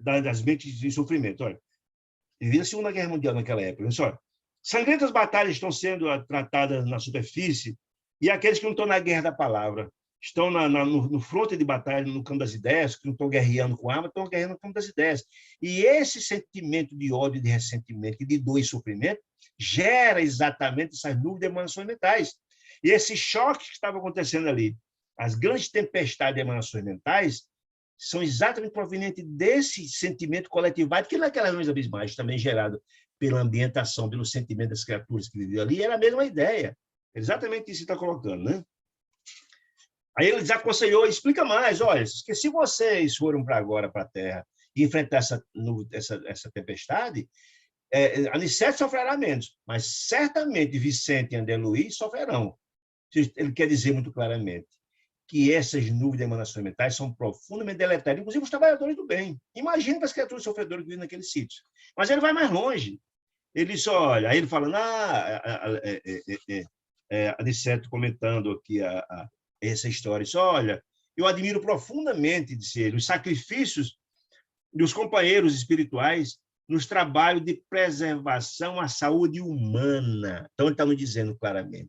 das mentes de sofrimento. Olha, vivia a Segunda Guerra Mundial naquela época. Olha, sangrentas batalhas estão sendo tratadas na superfície e aqueles que não estão na guerra da palavra estão no fronte de batalha, no campo das ideias, que não estão guerreando com arma, estão guerreando no campo das ideias. E esse sentimento de ódio, de ressentimento, de dor e sofrimento, gera exatamente essas nuvens de emanações mentais. E esse choque que estava acontecendo ali, as grandes tempestades de emanações mentais, são exatamente provenientes desse sentimento coletivado, que naquelas reuniões abismais, também gerado pela ambientação, pelo sentimento das criaturas que viviam ali, era a mesma ideia. Exatamente isso que está colocando, né? Aí ele desaconselhou, explica mais, olha, que se vocês foram para agora para a Terra e enfrentar essa tempestade, Aniceto sofrerá menos, mas certamente Vicente e André Luiz sofrerão. Ele quer dizer muito claramente que essas nuvens de emanações mentais são profundamente deletérias, inclusive os trabalhadores do bem. Imagina para as criaturas sofredoras que vivem naquele sítio. Mas ele vai mais longe. Ele só olha, aí ele fala, Aniceto comentando aqui essa história, disse, olha, eu admiro profundamente, disse ele, os sacrifícios dos companheiros espirituais nos trabalhos de preservação à saúde humana. Então, ele está nos dizendo claramente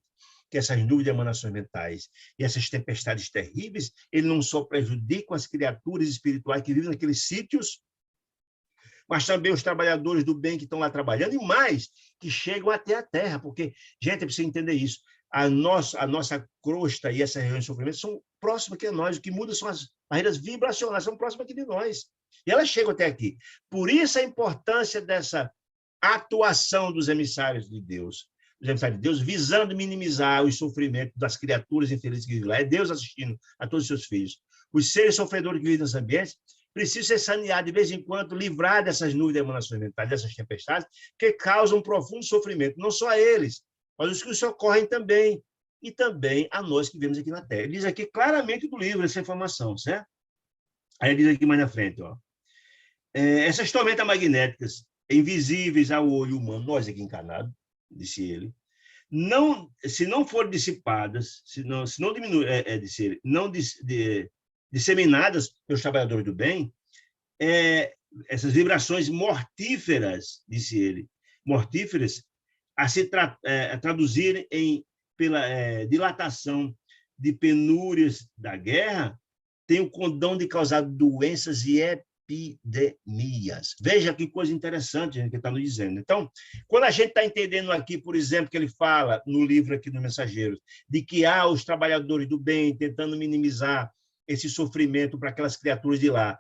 que essas nuvens de emanações mentais e essas tempestades terríveis, ele não só prejudicam as criaturas espirituais que vivem naqueles sítios, mas também os trabalhadores do bem que estão lá trabalhando, e mais, que chegam até a Terra, porque, gente, é preciso entender isso, a nossa crosta e essas regiões de sofrimento são próximas aqui a nós, o que muda são as barreiras vibracionais, são próximas aqui de nós, e elas chegam até aqui. Por isso a importância dessa atuação dos emissários de Deus, visando minimizar os sofrimentos das criaturas infelizes que vivem lá. É Deus assistindo a todos os seus filhos. Os seres sofredores que vivem nesses ambientes precisam ser saneados, de vez em quando, livrar dessas nuvens de emanações mentais, dessas tempestades, que causam um profundo sofrimento, não só a eles, mas os que socorrem também, e também a nós que vivemos aqui na Terra. Ele diz aqui claramente do livro essa informação, certo? Aí ele diz aqui mais na frente, ó, essas tormentas magnéticas, invisíveis ao olho humano, nós aqui encarnados, disse ele, se não forem dissipadas, se não disse ele, não disseminadas pelos trabalhadores do bem, essas vibrações mortíferas, disse ele, mortíferas, a se traduzirem pela dilatação de penúrias da guerra, tem o condão de causar doenças e epidemias. Veja que coisa interessante, gente, que está nos dizendo. Então, quando a gente está entendendo aqui, por exemplo, que ele fala no livro aqui do Mensageiros, de que há os trabalhadores do bem tentando minimizar esse sofrimento para aquelas criaturas de lá,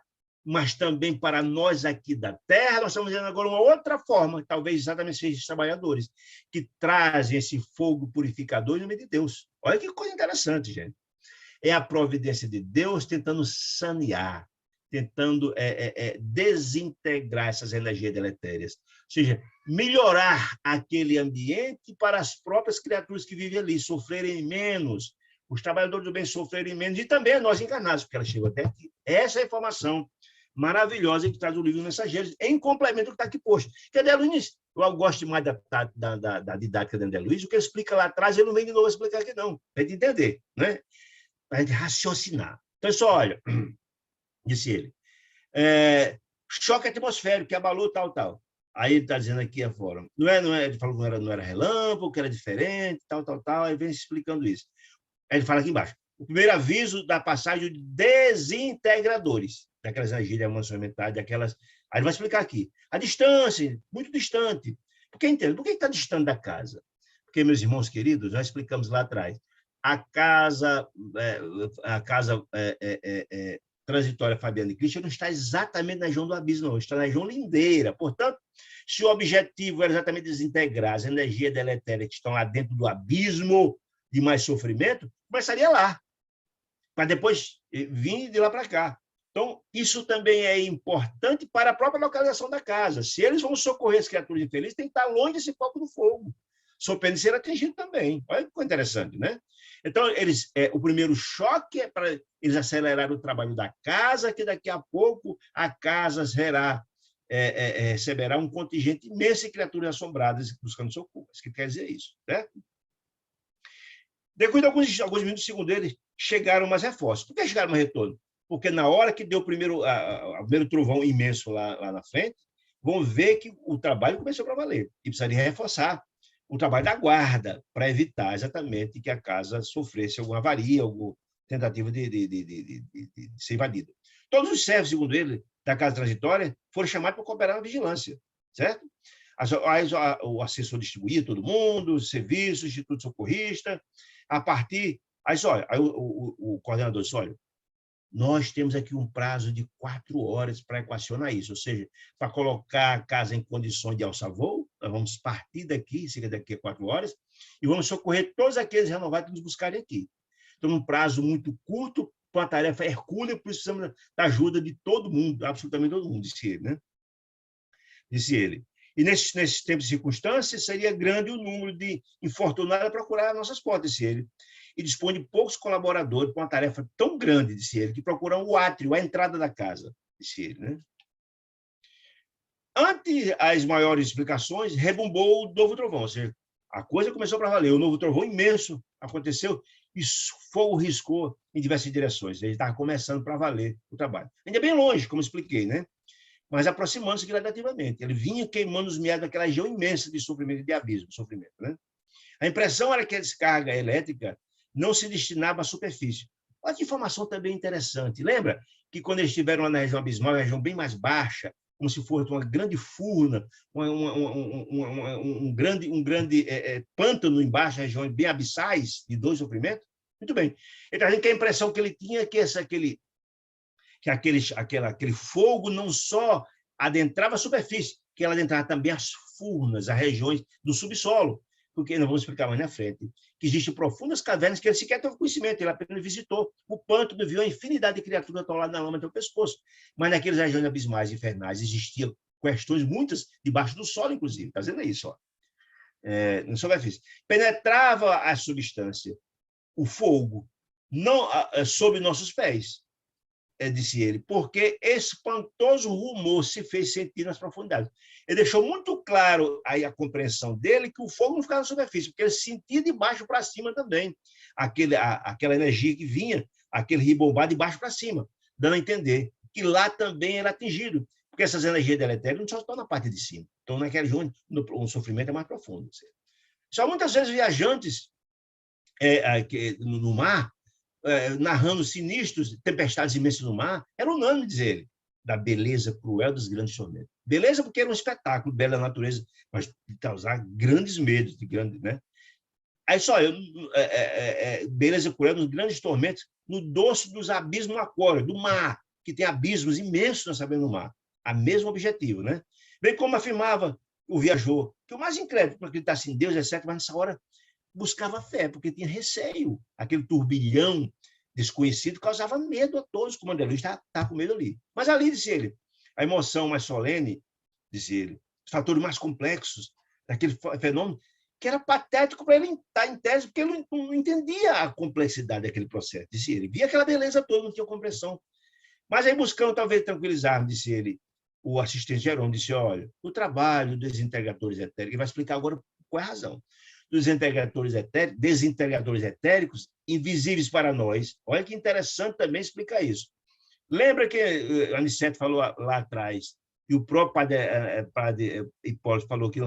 mas também para nós aqui da Terra, nós estamos vendo agora uma outra forma, talvez exatamente sejam os trabalhadores, que trazem esse fogo purificador em nome de Deus. Olha que coisa interessante, gente. É a providência de Deus tentando sanear, tentando desintegrar essas energias deletérias. Ou seja, melhorar aquele ambiente para as próprias criaturas que vivem ali, sofrerem menos, os trabalhadores do bem sofrerem menos, e também nós encarnados, porque ela chegou até aqui. Essa é a informação maravilhosa que traz o livro Mensageiros, em complemento do que está aqui posto. Que André Luiz, eu gosto mais da didática de André Luiz, o que ele explica lá atrás, ele não vem de novo explicar aqui, não, para a gente entender, né? Para a gente raciocinar. Então, só olha, disse ele, choque atmosférico, que abalou tal. Aí ele está dizendo aqui afora, ele falou que não era relâmpago, que era diferente, tal, aí vem explicando isso. Aí ele fala aqui embaixo, o primeiro aviso da passagem de desintegradores, daquelas energias de emanações mentais, daquelas... Aí ele vai explicar aqui. A distância, muito distante. Por que está distante da casa? Porque, meus irmãos queridos, nós explicamos lá atrás, a casa transitória Fabiana de Cristo não está exatamente na região do abismo, não, está na região lindeira. Portanto, se o objetivo era exatamente desintegrar as energias deletérias que estão lá dentro do abismo de mais sofrimento, começaria lá, para depois vir de lá para cá. Então, isso também é importante para a própria localização da casa. Se eles vão socorrer as criaturas infelizes, tem que estar longe desse foco do fogo, sob pena de ser atingido também. Olha que coisa interessante, né? Então, o primeiro choque é para eles acelerarem o trabalho da casa, que daqui a pouco a casa receberá um contingente imenso de criaturas assombradas buscando socorro. Isso que quer dizer isso, né? Depois de alguns minutos, segundo ele, chegaram mais reforços. Por que chegaram mais retorno? Porque na hora que deu o primeiro trovão imenso lá na frente, vão ver que o trabalho começou para valer. E precisaria reforçar o trabalho da guarda, para evitar exatamente que a casa sofresse alguma avaria, alguma tentativa de ser invadida. Todos os servos, segundo ele, da casa transitória, foram chamados para cooperar na vigilância, certo? O assessor distribuía todo mundo, os serviços, o Instituto Socorrista, a partir... Aí o coordenador disse, olha, nós temos aqui um prazo de 4 horas para equacionar isso, ou seja, para colocar a casa em condições de alça-voo, nós vamos partir daqui, cerca daqui a 4 horas, e vamos socorrer todos aqueles renovados que nos buscarem aqui. Então, um prazo muito curto, para uma tarefa hercúlea, precisamos da ajuda de todo mundo, absolutamente todo mundo, disse ele, né? Disse ele. E nesses tempos e circunstâncias, seria grande o número de infortunados a procurar nossas portas, disse ele. E dispõe de poucos colaboradores para uma tarefa tão grande, disse ele, que procuram o átrio, a entrada da casa, disse ele, né? Ante as maiores explicações, rebumbou o novo trovão, ou seja, a coisa começou para valer, o novo trovão imenso aconteceu e fogo riscou em diversas direções. Ele estava começando para valer o trabalho. Ainda bem longe, como expliquei, né? Mas aproximando-se gradativamente. Ele vinha queimando os meados daquela região imensa de sofrimento e de abismo, sofrimento, né? A impressão era que a descarga elétrica não se destinava à superfície. Olha que informação também interessante. Lembra que quando eles estiveram lá na região abismal, uma região bem mais baixa, como se fosse uma grande furna, um grande pântano embaixo, regiões bem abissais de dor e sofrimento? Muito bem. Ele está dizendo que a impressão que ele tinha é que aquele fogo não só adentrava a superfície, que ela adentrava também as furnas, as regiões do subsolo, porque nós vamos explicar mais na frente, que existem profundas cavernas que ele sequer teve conhecimento, ele apenas visitou o pântano, viu a infinidade de criaturas atoladas na lama até o pescoço. Mas naquelas regiões abismais e infernais existiam questões muitas debaixo do solo, inclusive. Está dizendo isso, ó. Na superfície. Penetrava a substância, o fogo, não sob nossos pés, disse ele, porque espantoso rumor se fez sentir nas profundidades. Ele deixou muito claro aí a compreensão dele que o fogo não ficava na superfície, porque ele sentia de baixo para cima também aquela energia que vinha, aquele ribombar de baixo para cima, dando a entender que lá também era atingido, porque essas energias deletérias não só estão na parte de cima, estão naquela região onde o sofrimento é mais profundo. Só muitas vezes viajantes no mar, narrando sinistros, tempestades imensas no mar, era unânime, diz ele, da beleza cruel dos grandes tormentos. Beleza porque era um espetáculo, bela natureza, mas de causar grandes medos, de grandes, né? Aí só, beleza cruel dos grandes tormentos, no doce dos abismos aquários, do mar, que tem abismos imensos, nós sabemos, no mar. A mesmo objetivo, né? Bem como afirmava o viajor, que o mais incrédulo para acreditasse em Deus, etc., mas nessa hora buscava fé, porque tinha receio. Aquele turbilhão desconhecido causava medo a todos. O comandante Luiz estava com medo ali. Mas ali, disse ele, a emoção mais solene, disse ele, os fatores mais complexos daquele fenômeno, que era patético para ele estar em tese, porque ele não entendia a complexidade daquele processo, disse ele. Via aquela beleza toda, não tinha compreensão. Mas aí, buscando talvez tranquilizar, disse ele, o assistente Jerônimo disse, olha, o trabalho dos desintegradores etéricos, ele vai explicar agora qual é a razão, dos desintegradores etéricos invisíveis para nós. Olha que interessante também explicar isso. Lembra que Aniceto falou lá atrás, e o próprio padre Hipólito falou que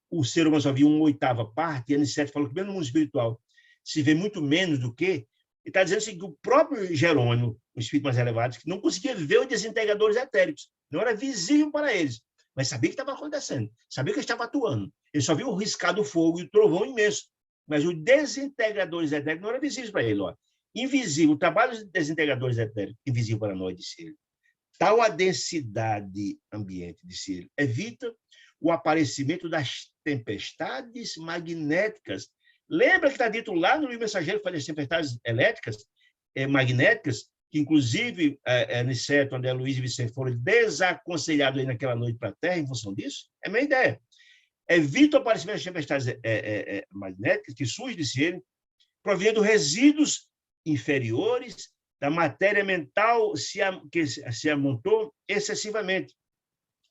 o ser humano só via uma oitava parte, e Aniceto falou que mesmo no mundo espiritual se vê muito menos do que... Ele está dizendo assim, que o próprio Jerônimo, o espírito mais elevado, que não conseguia ver os desintegradores etéricos, não era visível para eles, mas sabia que estava acontecendo, sabia que estava atuando. Ele só viu o riscado do fogo e o trovão imenso, mas os desintegradores etéricos não eram visíveis para ele. Ó. Invisível, o trabalho dos desintegradores etéricos, invisível para nós, disse ele. Tal a densidade ambiente, disse ele, evita o aparecimento das tempestades magnéticas. Lembra que está dito lá no livro Mensageiro que faz as tempestades elétricas, magnéticas, que inclusive Aniceto, André Luiz e Vicente foram desaconselhados aí naquela noite para a Terra em função disso? É a minha ideia. Evita o aparecimento das tempestades magnéticas, que surge, disse ele, proveniendo resíduos inferiores da matéria mental que se amontou excessivamente.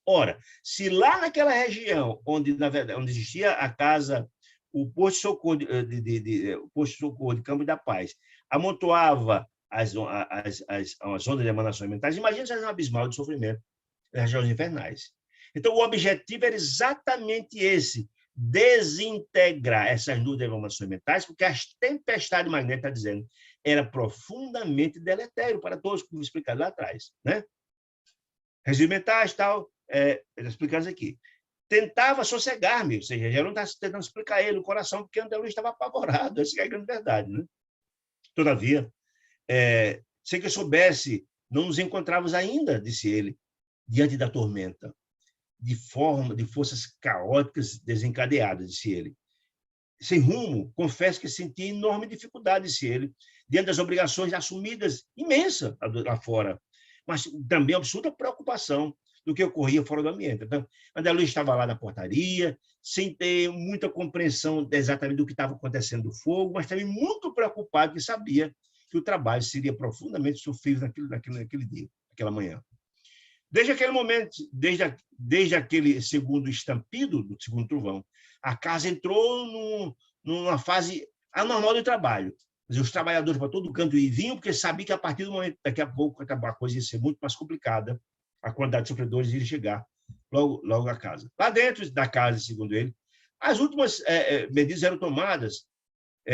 Ora, se lá naquela região onde, na verdade, onde existia a casa, o posto de socorro de Campo da Paz, amontoava as ondas de emanações mentais, imagina se era um abismal de sofrimento nas regiões infernais. Então, o objetivo era exatamente esse, desintegrar essas nuvens de emanações mentais, porque as tempestades magnéticas, está dizendo, era profundamente deletério para todos, como explicado lá atrás. Né? Resíduos mentais, tal, explicando aqui. tentava sossegar-me, ou seja, Jerônimo estava tentando explicar a ele o coração, porque André Luiz estava apavorado, essa é a grande verdade, né? Todavia, sem que eu soubesse, não nos encontrávamos ainda, disse ele, diante da tormenta, de forças caóticas desencadeadas, disse ele. Sem rumo, confesso que senti enorme dificuldade, disse ele, diante das obrigações assumidas, imensa lá fora, mas também absoluta preocupação do que ocorria fora do ambiente. Então, André Luiz estava lá na portaria, sem ter muita compreensão exatamente do que estava acontecendo do fogo, mas também muito preocupado, porque sabia que o trabalho seria profundamente sofrido naquele dia, naquela manhã. Desde aquele momento, desde aquele segundo estampido, do segundo trovão, a casa entrou numa fase anormal de trabalho. Os trabalhadores para todo canto vinham, porque sabiam que a partir do momento, daqui a pouco, a coisa ia ser muito mais complicada, a quantidade de sofredores ia chegar logo à casa. Lá dentro da casa, segundo ele, as últimas medidas eram tomadas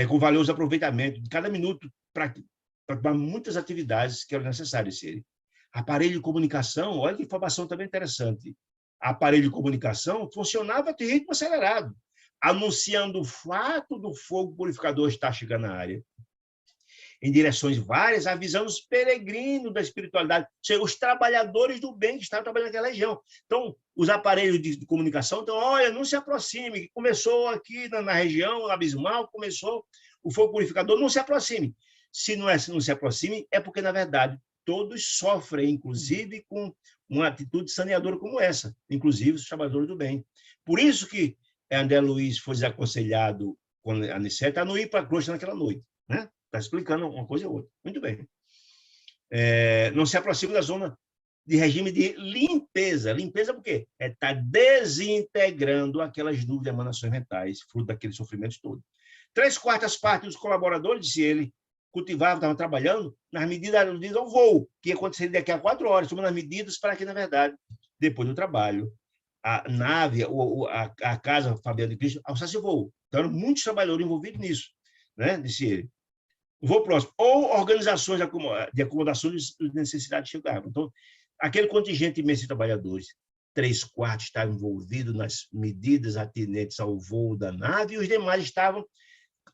com valioso aproveitamento de cada minuto para muitas atividades que eram necessárias serem. Aparelho de comunicação, olha que informação também interessante. Aparelho de comunicação funcionava de ritmo acelerado, anunciando o fato do fogo purificador estar chegando na área, em direções várias, avisando os peregrinos da espiritualidade, ou seja, os trabalhadores do bem que estavam trabalhando naquela região. Então, os aparelhos de comunicação, então, olha, não se aproxime, começou aqui na região abismal, começou o fogo purificador, não se aproxime. Se não se aproxime, é porque, na verdade, todos sofrem, inclusive, com uma atitude saneadora como essa, inclusive os trabalhadores do bem. Por isso que André Luiz foi desaconselhado com a Aniceto a não ir para a Crosta naquela noite, né? Está explicando uma coisa ou outra. Muito bem. Não se aproxima da zona de regime de limpeza. Limpeza por quê? Está desintegrando aquelas nuvens de emanações mentais, fruto daqueles sofrimentos todos. 3/4 partes dos colaboradores, disse ele, cultivavam, estavam trabalhando nas medidas ao voo, que ia acontecer daqui a 4 horas, tomando as medidas para que, na verdade, depois do trabalho, a nave, a casa Fabiano de Cristo, alçasse o voo. Então, eram muitos trabalhadores envolvidos nisso, né? Disse ele. Voo próximo. Ou organizações de acomodação de necessidade chegavam. Então, aquele contingente imenso de trabalhadores, 3/4 estavam envolvidos nas medidas atinentes ao voo da nave e os demais estavam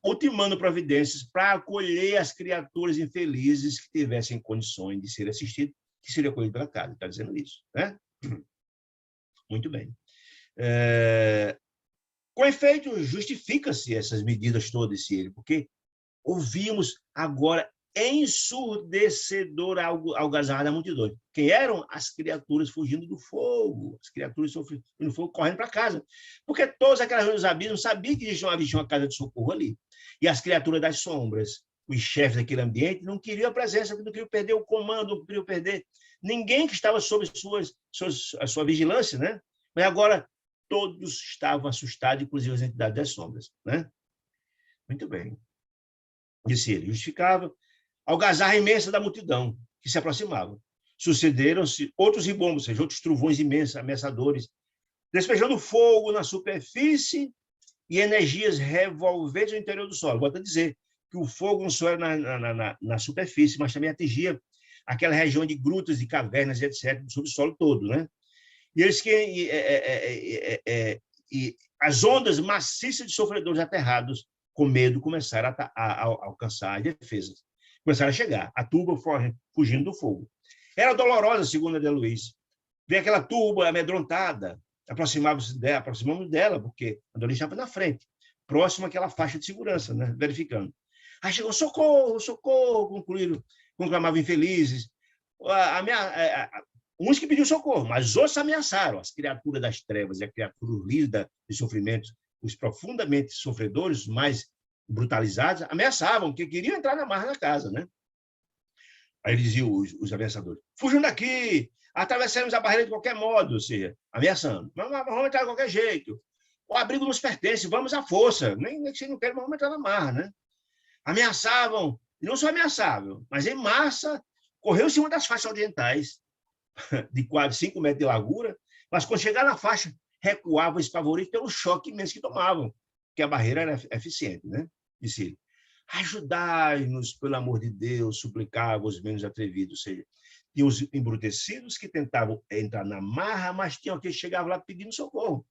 ultimando providências para acolher as criaturas infelizes que tivessem condições de ser assistidas, que seriam acolhidas pela casa. Está dizendo isso, né? Muito bem. Com efeito, justifica-se essas medidas todas, porque ouvimos agora ensurdecedor algazarra da multidão. Quem eram? As criaturas fugindo do fogo, as criaturas sofrendo do fogo, correndo para casa. Porque todas aquelas regiões dos abismos sabiam que existia uma casa de socorro ali. E as criaturas das sombras, os chefes daquele ambiente, não queriam a presença, não queriam perder o comando, não queriam perder ninguém que estava sob a sua vigilância, né? Mas agora todos estavam assustados, inclusive as entidades das sombras, né? Muito bem. Disse ele, justificava a algazarra imensa da multidão que se aproximava. Sucederam-se outros ribombos, ou seja, outros trovões imensos, ameaçadores, despejando fogo na superfície e energias revolventes no interior do solo. Volto a dizer que o fogo não só era na superfície, mas também atingia aquela região de grutas e cavernas, etc., do subsolo todo, né? E eles e as ondas maciças de sofredores aterrados com medo começaram a alcançar as defesas. Começaram a chegar, a turba fugindo do fogo. Era dolorosa, segundo André Luiz. Ver aquela turba amedrontada, aproximamos dela, porque André Luiz estava na frente, próximo àquela faixa de segurança, né, verificando. Aí chegou, socorro, socorro, conclamavam infelizes. Uns que pediam socorro, mas outros ameaçaram. As criaturas das trevas e a criatura lida de sofrimentos, os profundamente sofredores, os mais brutalizados, ameaçavam, que queriam entrar na marra da casa, né? Aí diziam os ameaçadores, fujam daqui, atravessaremos a barreira de qualquer modo, ou seja, ameaçando. Mas vamos entrar de qualquer jeito. O abrigo nos pertence, vamos à força. Nem que vocês não querem, mas vamos entrar na marra, né? Ameaçavam, e não só ameaçavam, mas em massa, correu em cima das faixas orientais, de quase 5 metros de largura, mas quando chegaram na faixa, recuavam espavoridos pelo choque imenso que tomavam, que a barreira era eficiente, né? Disse ele, ajudai-nos, pelo amor de Deus, suplicavam os menos atrevidos, ou seja, tinham os embrutecidos que tentavam entrar na marra, mas tinham aqueles que chegavam lá pedindo socorro.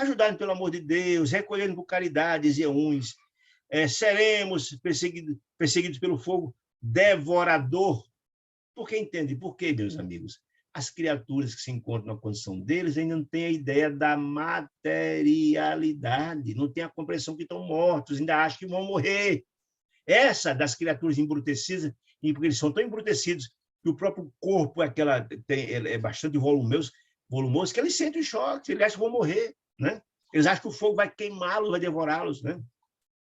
ajudai-nos pelo amor de Deus, recolhendo por caridade, diziam uns, seremos perseguidos pelo fogo devorador. Porque entende? Por quê, meus amigos? As criaturas que se encontram na condição deles ainda não têm a ideia da materialidade, não têm a compreensão que estão mortos, ainda acham que vão morrer. Essa das criaturas embrutecidas, porque eles são tão embrutecidos que o próprio corpo é bastante volumoso, que eles sentem choque, eles acham que vão morrer, né? Eles acham que o fogo vai queimá-los, vai devorá-los, né?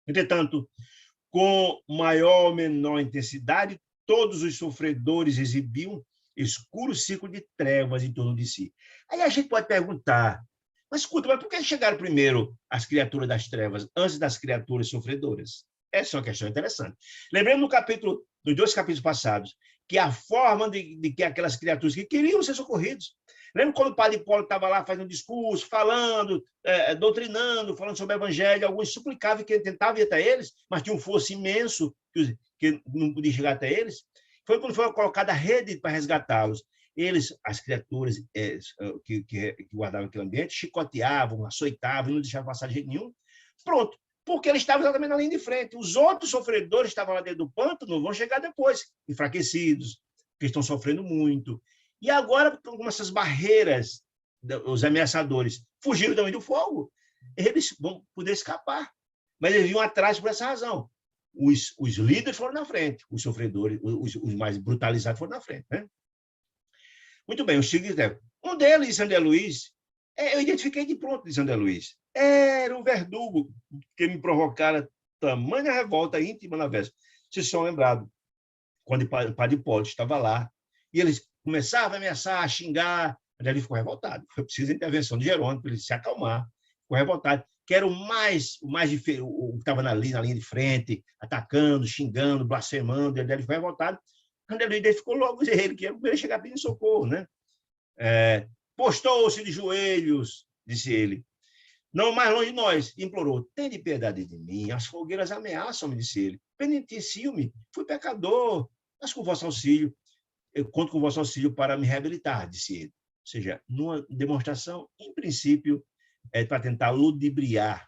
Entretanto, com maior ou menor intensidade, todos os sofredores exibiam escuro círculo de trevas em torno de si. Aí a gente pode perguntar, mas escuta, mas por que chegaram primeiro as criaturas das trevas antes das criaturas sofredoras? Essa é uma questão interessante. Lembrando dos 2 capítulos passados, que a forma de que aquelas criaturas que queriam ser socorridos. Lembra quando o padre Paulo estava lá fazendo um discurso, falando, doutrinando, falando sobre o evangelho, alguns suplicavam que tentavam ir até eles, mas tinha um fosso imenso que não podia chegar até eles. Foi quando foi colocada a rede para resgatá-los. Eles, as criaturas que guardavam aquele ambiente, chicoteavam, açoitavam, não deixavam passar de jeito nenhum. Pronto, porque eles estavam exatamente na linha de frente. Os outros sofredores que estavam lá dentro do pântano vão chegar depois, enfraquecidos, que estão sofrendo muito. E agora, com essas barreiras, os ameaçadores fugiram também do fogo, eles vão poder escapar. Mas eles vinham atrás por essa razão. Os líderes foram na frente, os sofredores, os mais brutalizados foram na frente, né? Muito bem, os tigres devem. Um deles, São André Luís, eu identifiquei de pronto de São André Luís. Era o verdugo que me provocara tamanha revolta íntima na véspera. Vocês estão lembrados, quando o padre Hipólito estava lá, e eles começavam a ameaçar, a xingar, André Luís ficou revoltado. Foi preciso a intervenção de Jerônimo para ele se acalmar. Ficou revoltado, que era o que estava na linha de frente, atacando, xingando, blasfemando, e André Luís ficou revoltado. André Luís ficou logo ele, que ia chegar pedindo socorro, né? Postou-se de joelhos, disse ele. Não mais longe de nós, implorou. Tende piedade de mim, as fogueiras ameaçam-me, disse ele. Penitencio-me, fui pecador, mas com vosso auxílio, eu conto com vosso auxílio para me reabilitar, disse ele. Ou seja, numa demonstração, em princípio, para tentar ludibriar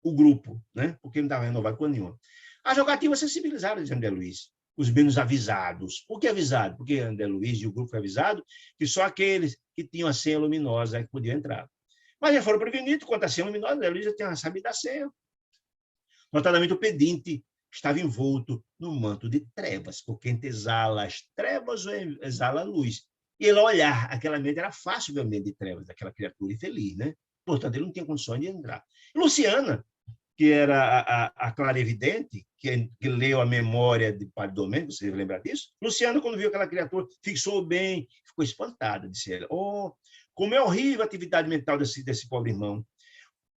o grupo, né? Porque não estava renovado com nenhuma. A jogatina sensibilizaram, diz André Luís, os menos avisados. Por que avisado? Porque André Luís e o grupo foi avisado que só aqueles que tinham a senha luminosa que podiam entrar. Mas já foram prevenidos quanto à senha luminosa, André Luís já tinha sabido da senha. Notadamente, o pedinte estava envolto no manto de trevas, porque entre exala as trevas ou exala a luz. E ele olhar aquela mente, era fácil ver o ambiente de trevas daquela criatura infeliz, né? Portanto, ele não tinha condições de entrar. E Luciana, que era a clarividente, que leu a memória de Padre Domênico, você lembra disso? Luciana, quando viu aquela criatura, fixou bem, ficou espantada, disse ela. Oh, como é horrível a atividade mental desse pobre irmão.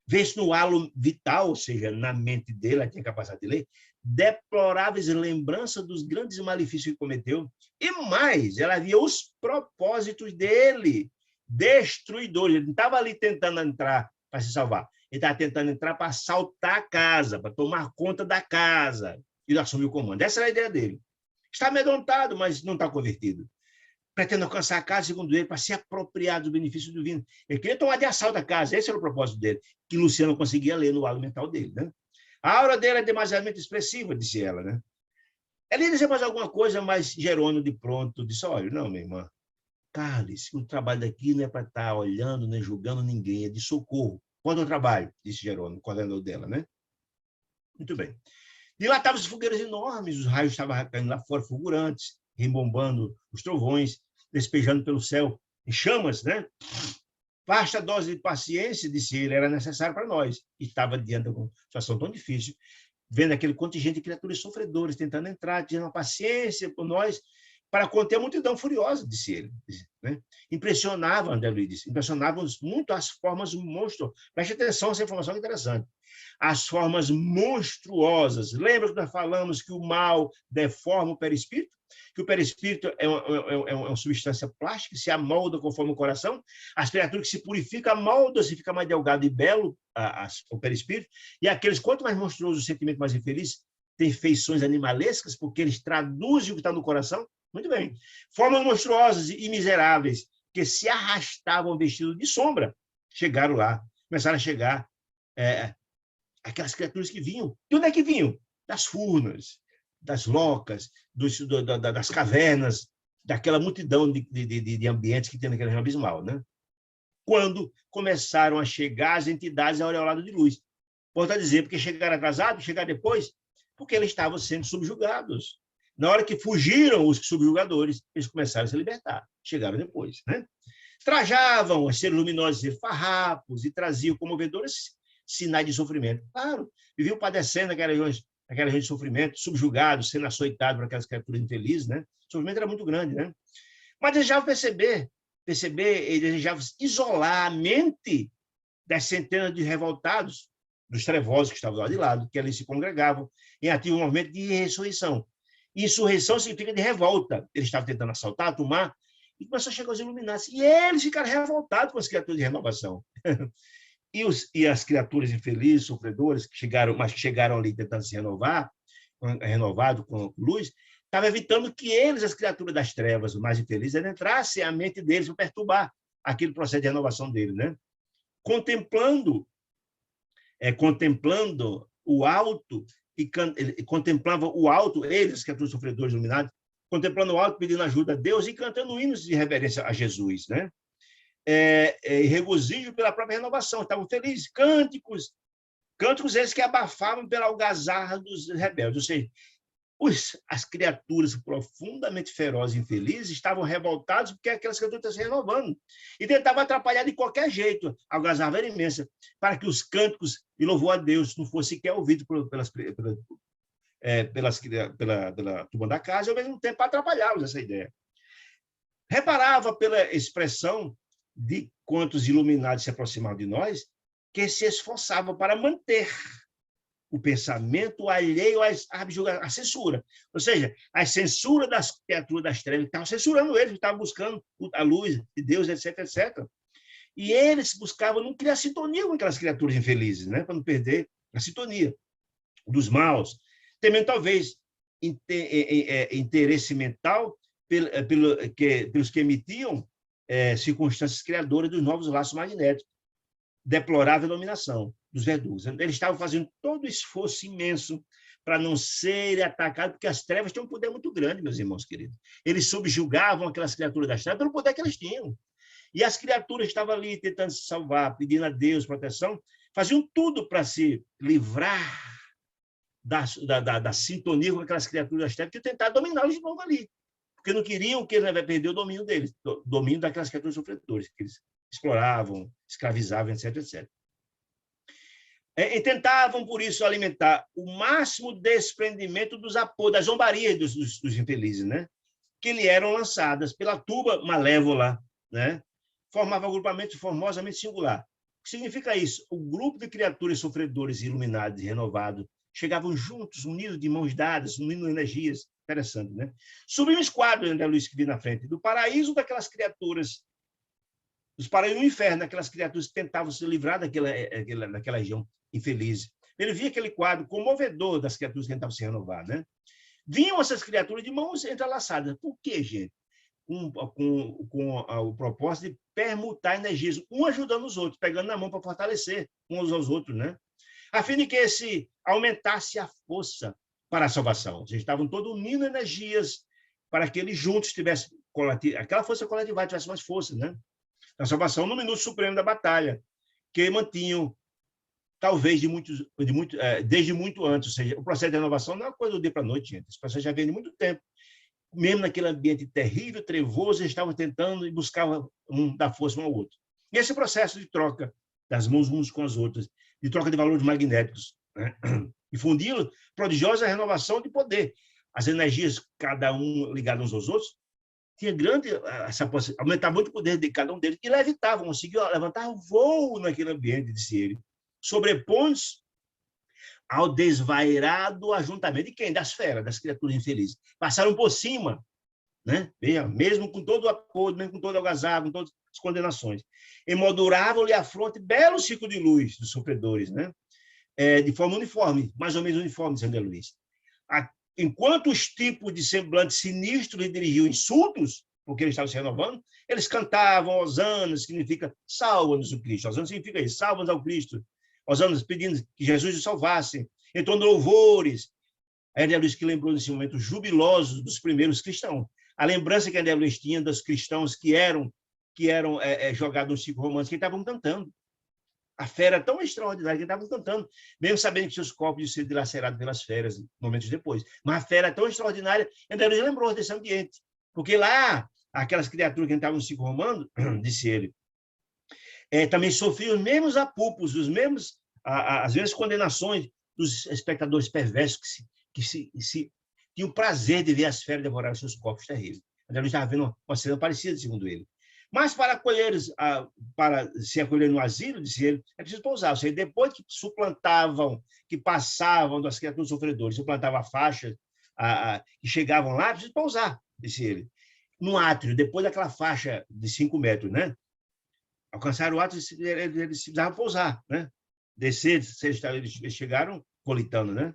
Vê-se no halo vital, ou seja, na mente dele, ela tinha capacidade de ler, deploráveis lembranças dos grandes malefícios que cometeu. E mais, ela via os propósitos dele, destruidores. Ele não estava ali tentando entrar para se salvar. Ele estava tentando entrar para assaltar a casa, para tomar conta da casa e assumir o comando. Essa era a ideia dele. Está amedrontado, mas não está convertido. Pretende alcançar a casa, segundo ele, para se apropriar do benefício divino. Ele queria tomar de assalto a casa, esse era o propósito dele, que Luciano conseguia ler no halo mental dele, né? A aura dele é demasiadamente expressiva, disse ela, né? Ela ia dizer mais alguma coisa, mas Jerônimo, de pronto, disse, olha, não, minha irmã, cale-se, o trabalho daqui não é para estar olhando, nem julgando ninguém, é de socorro. Quando eu trabalho, disse Jerônimo, coordenador dela, né? Muito bem. E lá estavam as fogueiras enormes, os raios estavam caindo lá fora, fulgurantes, rembombando os trovões, despejando pelo céu em chamas, né? Basta dose de paciência, disse ele, era necessário para nós. E estava diante de uma situação tão difícil, vendo aquele contingente de criaturas sofredores tentando entrar, tendo uma paciência por nós, para conter a multidão furiosa, disse ele. Né? Impressionava, André Luiz disse, impressionavam-nos muito as formas monstruosas. Preste atenção, essa informação é interessante. As formas monstruosas. Lembra que nós falamos que o mal deforma o perispírito? Que o perispírito é uma substância plástica, se amolda conforme o coração. As criaturas que se purificam, amoldam-se, fica mais delgado e belo o perispírito. E aqueles, quanto mais monstruoso o sentimento, mais infeliz, têm feições animalescas, porque eles traduzem o que está no coração. Muito bem. Formas monstruosas e miseráveis, que se arrastavam vestidos de sombra, chegaram lá. começaram a chegar aquelas criaturas que vinham. De onde é que vinham? Das furnas, das locas, das cavernas, daquela multidão de ambientes que tem naquela região abismal, né? Quando começaram a chegar as entidades aureoladas de luz. Pode dizer, porque chegaram atrasados, chegaram depois, porque eles estavam sendo subjugados. Na hora que fugiram os subjugadores, eles começaram a se libertar. Chegaram depois, né? Trajavam os seres luminosos e farrapos e traziam comovedores sinais de sofrimento. Claro, viviam padecendo naquela região de sofrimento, subjugados, sendo açoitados por aquelas criaturas infelizes, né? O sofrimento era muito grande, né? Mas desejavam perceber e desejavam isolar a mente das centenas de revoltados, dos trevosos que estavam lá de lado, que ali se congregavam em ativo movimento de ressurreição. Insurreição significa de revolta. Eles estavam tentando assaltar, tomar, e começou a chegar os iluminados. E eles ficaram revoltados com as criaturas de renovação. E as criaturas infelizes, sofredoras, que chegaram ali tentando se renovar, renovado com luz, estavam evitando que eles, as criaturas das trevas, os mais infelizes, entrassem a mente deles para perturbar aquele processo de renovação deles, né? Contemplando o alto, contemplavam o alto, eles, as criaturas sofredores iluminados, contemplando o alto, pedindo ajuda a Deus e cantando hinos de reverência a Jesus, né? Regozijo pela própria renovação, estavam felizes, cânticos esses que abafavam pela algazarra dos rebeldes, ou seja, as criaturas profundamente ferozes e infelizes estavam revoltadas porque aquelas criaturas estavam se renovando e tentavam atrapalhar de qualquer jeito. A algazarra era imensa, para que os cânticos de louvor a Deus não fossem sequer ouvidos pela turma da casa, e ao mesmo tempo atrapalhá-los essa ideia. Reparava pela expressão de quantos iluminados se aproximavam de nós, que se esforçavam para manter o pensamento alheio à censura. Ou seja, a censura das criaturas das trevas, estavam censurando eles, estavam buscando a luz de Deus, etc, etc. E eles buscavam não criar sintonia com aquelas criaturas infelizes, né? Para não perder a sintonia dos maus, temendo talvez interesse mental pelos que emitiam circunstâncias criadoras dos novos laços magnéticos, deplorável dominação dos verdugos. Eles estavam fazendo todo o esforço imenso para não serem atacados, porque as trevas têm um poder muito grande, meus irmãos queridos. Eles subjugavam aquelas criaturas das trevas pelo poder que eles tinham. E as criaturas estavam ali tentando se salvar, pedindo a Deus proteção, faziam tudo para se livrar da sintonia com aquelas criaturas das trevas, que tentavam dominá-los de novo ali. Porque não queriam que eles perdessem o domínio deles, o domínio daquelas criaturas sofredoras, que eles exploravam, escravizavam, etc, etc. E tentavam, por isso, alimentar o máximo desprendimento dos apodos, das zombarias dos infelizes, né? Que lhe eram lançadas pela turba malévola, né? Formava um agrupamento formosamente singular. O que significa isso? O grupo de criaturas sofredoras, iluminadas e renovados chegavam juntos, unidos de mãos dadas, unindo energias. Interessante, né? Subimos quadros, André Luiz, que vi na frente, do paraíso daquelas criaturas, dos paraísos do inferno, daquelas criaturas que tentavam se livrar daquela região infeliz. Ele via aquele quadro comovedor das criaturas que tentavam se renovar, né? Vinham essas criaturas de mãos entrelaçadas. Por quê, gente? Com o propósito de permutar energias, um ajudando os outros, pegando na mão para fortalecer uns aos outros, né? A fim de que aumentasse a força para a salvação. Eles estavam todos unindo energias para que eles juntos tivessem aquela força coletiva, tivesse mais força, né? A salvação no minuto supremo da batalha, que mantinham, talvez, desde muito antes. Ou seja, o processo de renovação não é uma coisa do dia para a noite, gente. Esse processo já vem de muito tempo. Mesmo naquele ambiente terrível, trevoso, eles estavam tentando e buscavam dar força um ao outro. E esse processo de troca das mãos uns com as outras, de troca de valores magnéticos, né? Difundindo prodigiosa renovação de poder. As energias, cada um ligado uns aos outros, tinha grande essa possibilidade, aumentava muito o poder de cada um deles e levitavam, conseguiam levantar voo naquele ambiente, disse ele, sobrepondo-se ao desvairado ajuntamento de quem? Das feras, das criaturas infelizes. Passaram por cima, né? Veja, mesmo com todo o apoio, mesmo com todo o algazarra, com todas as condenações. Emolduravam-lhe a fronte belo ciclo de luz dos sofredores, né? De forma uniforme, mais ou menos uniforme, dizendo André Luiz. Enquanto os tipos de semblante sinistro lhe dirigiam insultos, porque eles estavam se renovando, eles cantavam Hosana, significa salva-nos o Cristo. Hosana significa isso, salva-nos ao Cristo. Hosana pedindo que Jesus os salvasse. Entoando louvores. A André Luiz que lembrou nesse momento jubiloso dos primeiros cristãos. A lembrança que a André Luiz tinha dos cristãos que eram jogados no ciclo romano, que estavam cantando. A fé era tão extraordinária que estavam cantando, mesmo sabendo que seus corpos iam ser dilacerados pelas feras momentos depois. Mas a fé era tão extraordinária, André Luiz lembrou desse ambiente. Porque lá, aquelas criaturas que estavam no ciclo romano, disse ele, também sofriam os mesmos apupos, as mesmas condenações dos espectadores perversos que tinham o prazer de ver as feras devorar seus corpos terríveis. André Luiz estava vendo uma cena parecida, segundo ele. Mas para se acolher no asilo, disse ele, é preciso pousar. Ou seja, depois que suplantavam, que passavam das criaturas sofredoras, suplantavam a faixa, que chegavam lá, é preciso pousar, disse ele. No átrio, depois daquela faixa de 5 metros, né? Alcançaram o átrio, eles precisavam pousar, né? Descer, eles chegaram colitando, né?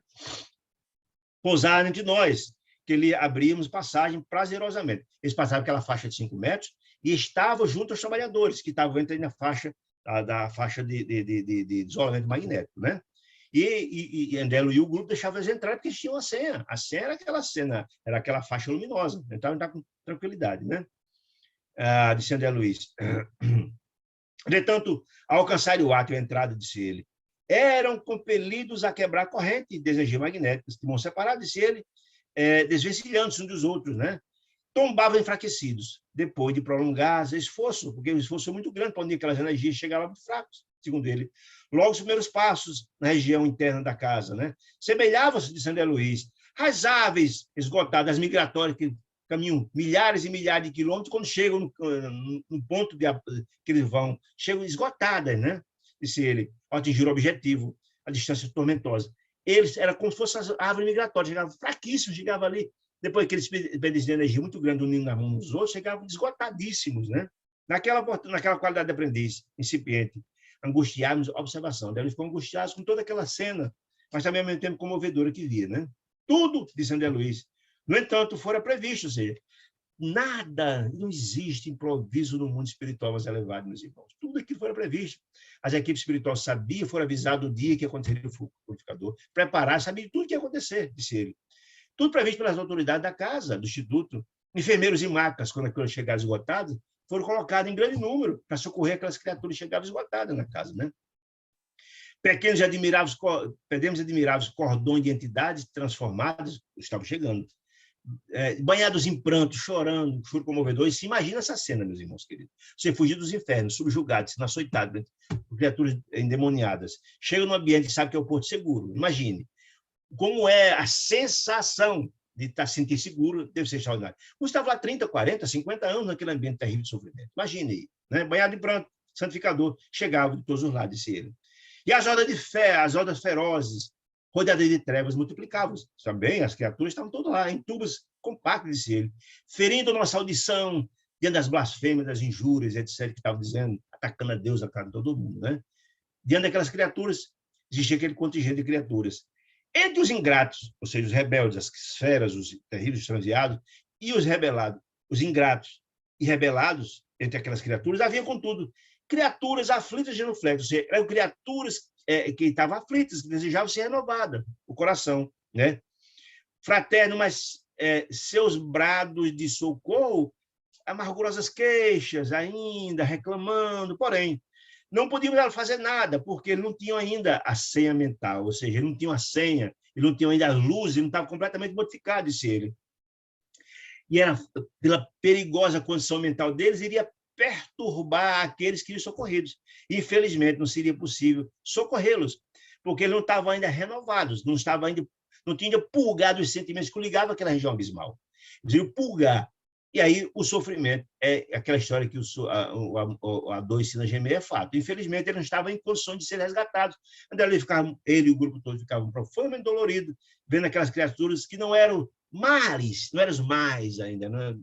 Pousar entre nós, que lhe abríamos passagem prazerosamente. Eles passavam aquela faixa de 5 metros, e estavam junto aos trabalhadores, que estavam entrando na faixa, da faixa de isolamento magnético, né? E André e o grupo deixavam eles entrar porque eles tinham a senha. A senha era aquela faixa luminosa, então está com tranquilidade, né? Disse André Luiz. Entretanto, ao alcançarem o átrio e a entrada, disse ele, eram compelidos a quebrar a corrente de energia magnética, de mão separada, disse ele, desvencilhando-se uns dos outros, né? Tombavam enfraquecidos, depois de prolongar esforço, porque o esforço foi muito grande para onde aquelas energias chegavam muito fracos, segundo ele. Logo, os primeiros passos na região interna da casa, né? Semelhavam-se, de André Luiz, as aves esgotadas, migratórias, que caminham milhares e milhares de quilômetros, quando chegam no ponto que eles vão, chegam esgotadas, né? Disse ele, ao atingir o objetivo, a distância tormentosa. Eles eram como se fossem as árvores migratórias, chegavam fraquíssimos, chegavam ali, depois que eles desperdícios de energia muito grande unindo na mão dos outros, chegavam esgotadíssimos, né? Naquela qualidade de aprendiz, incipiente, angustiados, observação. Eles ficam angustiados com toda aquela cena, mas também ao mesmo tempo comovedora que via, né? Tudo, disse André Luiz. No entanto, fora previsto, ou seja, nada, não existe improviso no mundo espiritual mais elevado, meus irmãos. Tudo aquilo fora previsto. As equipes espirituais sabiam, foram avisados do dia que aconteceria o purificador, prepararam, sabiam tudo o que ia acontecer, disse ele. Tudo previsto pelas autoridades da casa, do instituto. Enfermeiros e macas, quando aquelas chegaram esgotadas, foram colocados em grande número para socorrer aquelas criaturas que chegavam esgotadas na casa, né? Pequenos e admiráveis cordões de entidades transformadas estavam chegando. Banhados em pranto, chorando, choro comovedor. E se imagina essa cena, meus irmãos queridos. Você fugir dos infernos, subjugado, sendo açoitado por criaturas endemoniadas. Chega num ambiente que sabe que é o porto seguro. Imagine. Como é a sensação de estar sentir seguro, deve ser extraordinário. Eu estava lá 30, 40, 50 anos naquele ambiente terrível de sofrimento. Imagine aí, né? Banhado em pranto, santificador, chegava de todos os lados, disse ele. E as hordas de fé, as hordas ferozes, rodeadas de trevas, multiplicavam-se. Também as criaturas estavam todas lá, em tubos compactos, disse ele, ferindo nossa audição, diante das blasfêmias, das injúrias, etc., que estavam dizendo, atacando a Deus, atacando todo mundo, né? Diante daquelas criaturas, existia aquele contingente de criaturas. Entre os ingratos, ou seja, os rebeldes, as feras, os terríveis transviados, e os rebelados, os ingratos e rebelados, entre aquelas criaturas, havia, contudo, criaturas aflitas de genuflexo, ou seja, eram criaturas que estavam aflitas, que desejavam ser renovadas, o coração, né? Fraterno, mas seus brados de socorro, amargurosas queixas ainda, reclamando, porém, não podiam fazer nada, porque eles não tinham ainda a senha mental, ou seja, eles não tinham a senha, eles não tinham ainda a luz, eles não estavam completamente modificados, disse ele. E era, pela perigosa condição mental deles, iria perturbar aqueles que iam socorridos. Infelizmente, não seria possível socorrê-los, porque eles não estavam ainda renovados, não tinham ainda purgado os sentimentos que ligavam àquela região abismal. Eles iam purgar. E aí o sofrimento é aquela história que a dor ensina a gemer, é fato. Infelizmente, ele não estava em condições de ser resgatado. Ele e o grupo todo ficavam profundamente doloridos, vendo aquelas criaturas que não eram males, não eram os mais ainda, não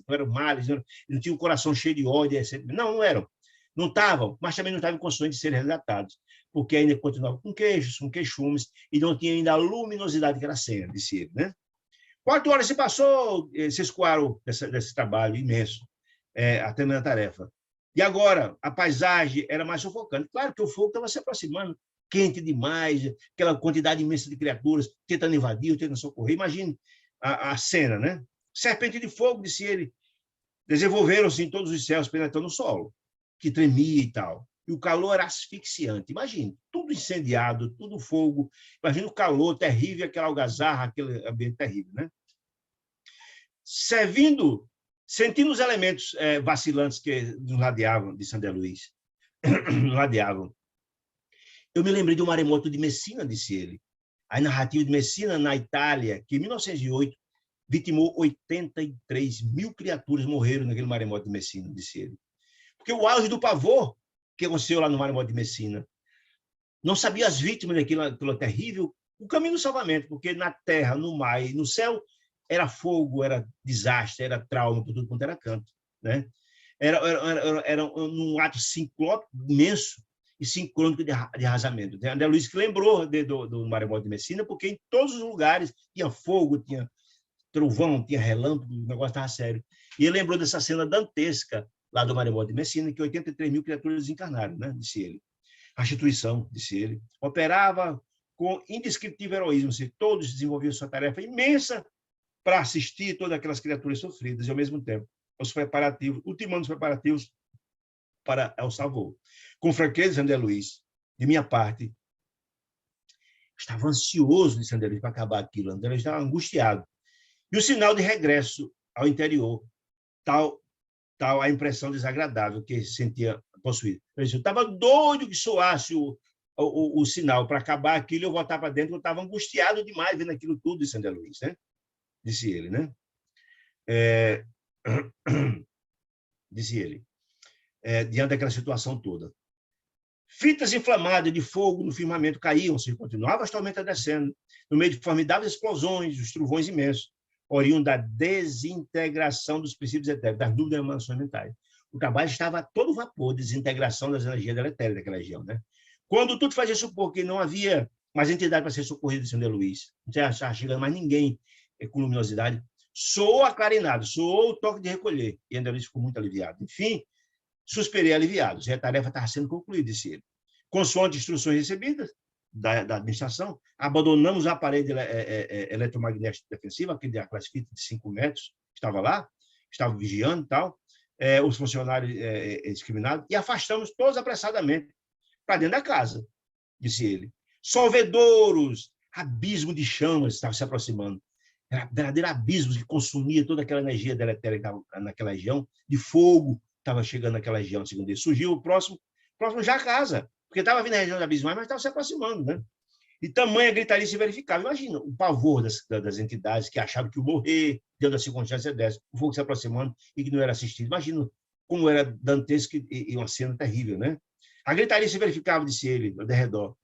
eram males, não tinham o coração cheio de ódio, etc. Não eram. Não estavam, mas também não estavam em condições de ser resgatados, porque ainda continuavam com queixos, com queixumes, e não tinha ainda a luminosidade que era a cena, disse ele, né? 4 horas se passou, se escoaram desse trabalho imenso, até a tarefa. E agora, a paisagem era mais sufocante. Claro que o fogo estava se aproximando, quente demais, aquela quantidade imensa de criaturas tentando invadir, tentando socorrer. Imagine a cena, né? Serpente de fogo, disse ele, desenvolveram-se em todos os céus, penetrando o solo, que tremia e tal. E o calor era asfixiante. Imagine, tudo incendiado, tudo fogo. Imagina o calor terrível, aquela algazarra, aquele ambiente terrível, né? Sentindo os elementos vacilantes que nos ladeavam de São Luís, nos ladeavam. Eu me lembrei de um maremoto de Messina, disse ele. A narrativa de Messina, na Itália, que em 1908 vitimou 83 mil criaturas, morreram naquele maremoto de Messina, disse ele. Porque o auge do pavor que aconteceu lá no maremoto de Messina, não sabia as vítimas daquilo terrível, o caminho do salvamento, porque na terra, no mar e no céu, era fogo, era desastre, era trauma, por tudo quanto era canto, né? Era um ato sincrónico imenso e sincrônico de arrasamento. André Luiz que lembrou do maremoto de Messina, porque em todos os lugares tinha fogo, tinha trovão, tinha relâmpago, o negócio estava sério. E ele lembrou dessa cena dantesca lá do maremoto de Messina, que 83 mil criaturas desencarnaram, né? Disse ele. A instituição, disse ele, operava com indescritível heroísmo, todos desenvolviam sua tarefa imensa para assistir todas aquelas criaturas sofridas, e, ao mesmo tempo, ultimando os preparativos para o salvo. Com franqueza, André Luiz, de minha parte, estava ansioso de André Luiz para acabar aquilo. André Luiz estava angustiado. E o sinal de regresso ao interior, tal a impressão desagradável que sentia possuído. Eu estava doido que soasse o sinal para acabar aquilo e eu voltar para dentro. Eu estava angustiado demais vendo aquilo tudo, disse André Luiz, né? Disse ele, né? Disse ele, diante daquela situação toda. Fitas inflamadas de fogo no firmamento caíam, se continuava as tormentas descendo, no meio de formidáveis explosões, os trovões imensos, oriam da desintegração dos princípios etéreos, das dúvidas e emanações mentais. O trabalho estava a todo vapor, desintegração das energias deletérias daquela região, né? Quando tudo fazia supor que não havia mais entidade para ser socorrida de São Luís, não estava chegando mais ninguém com luminosidade, soou a clarinada, soou o toque de recolher, e André Luiz ficou muito aliviado. Enfim, suspirei aliviado, a tarefa estava sendo concluída, disse ele. Consoante instruções recebidas da administração, abandonamos a parede eletromagnética defensiva, aquelas fitas de 5 metros, estava lá, estava vigiando e tal, os funcionários discriminados, e afastamos todos apressadamente para dentro da casa, disse ele. Solvedouros, abismo de chamas estava se aproximando. Era verdadeiro abismo que consumia toda aquela energia deletéria que estava naquela região, de fogo estava chegando naquela região, segundo ele. Surgiu o próximo já a casa, porque estava vindo na região do abismo, mas estava se aproximando, né? E tamanha gritaria se verificava. Imagina o pavor das entidades que achavam que iam morrer dentro da circunstância dessa, o fogo se aproximando e que não era assistido. Imagina como era dantesco e uma cena terrível, né? A gritaria se verificava, disse ele, ao redor.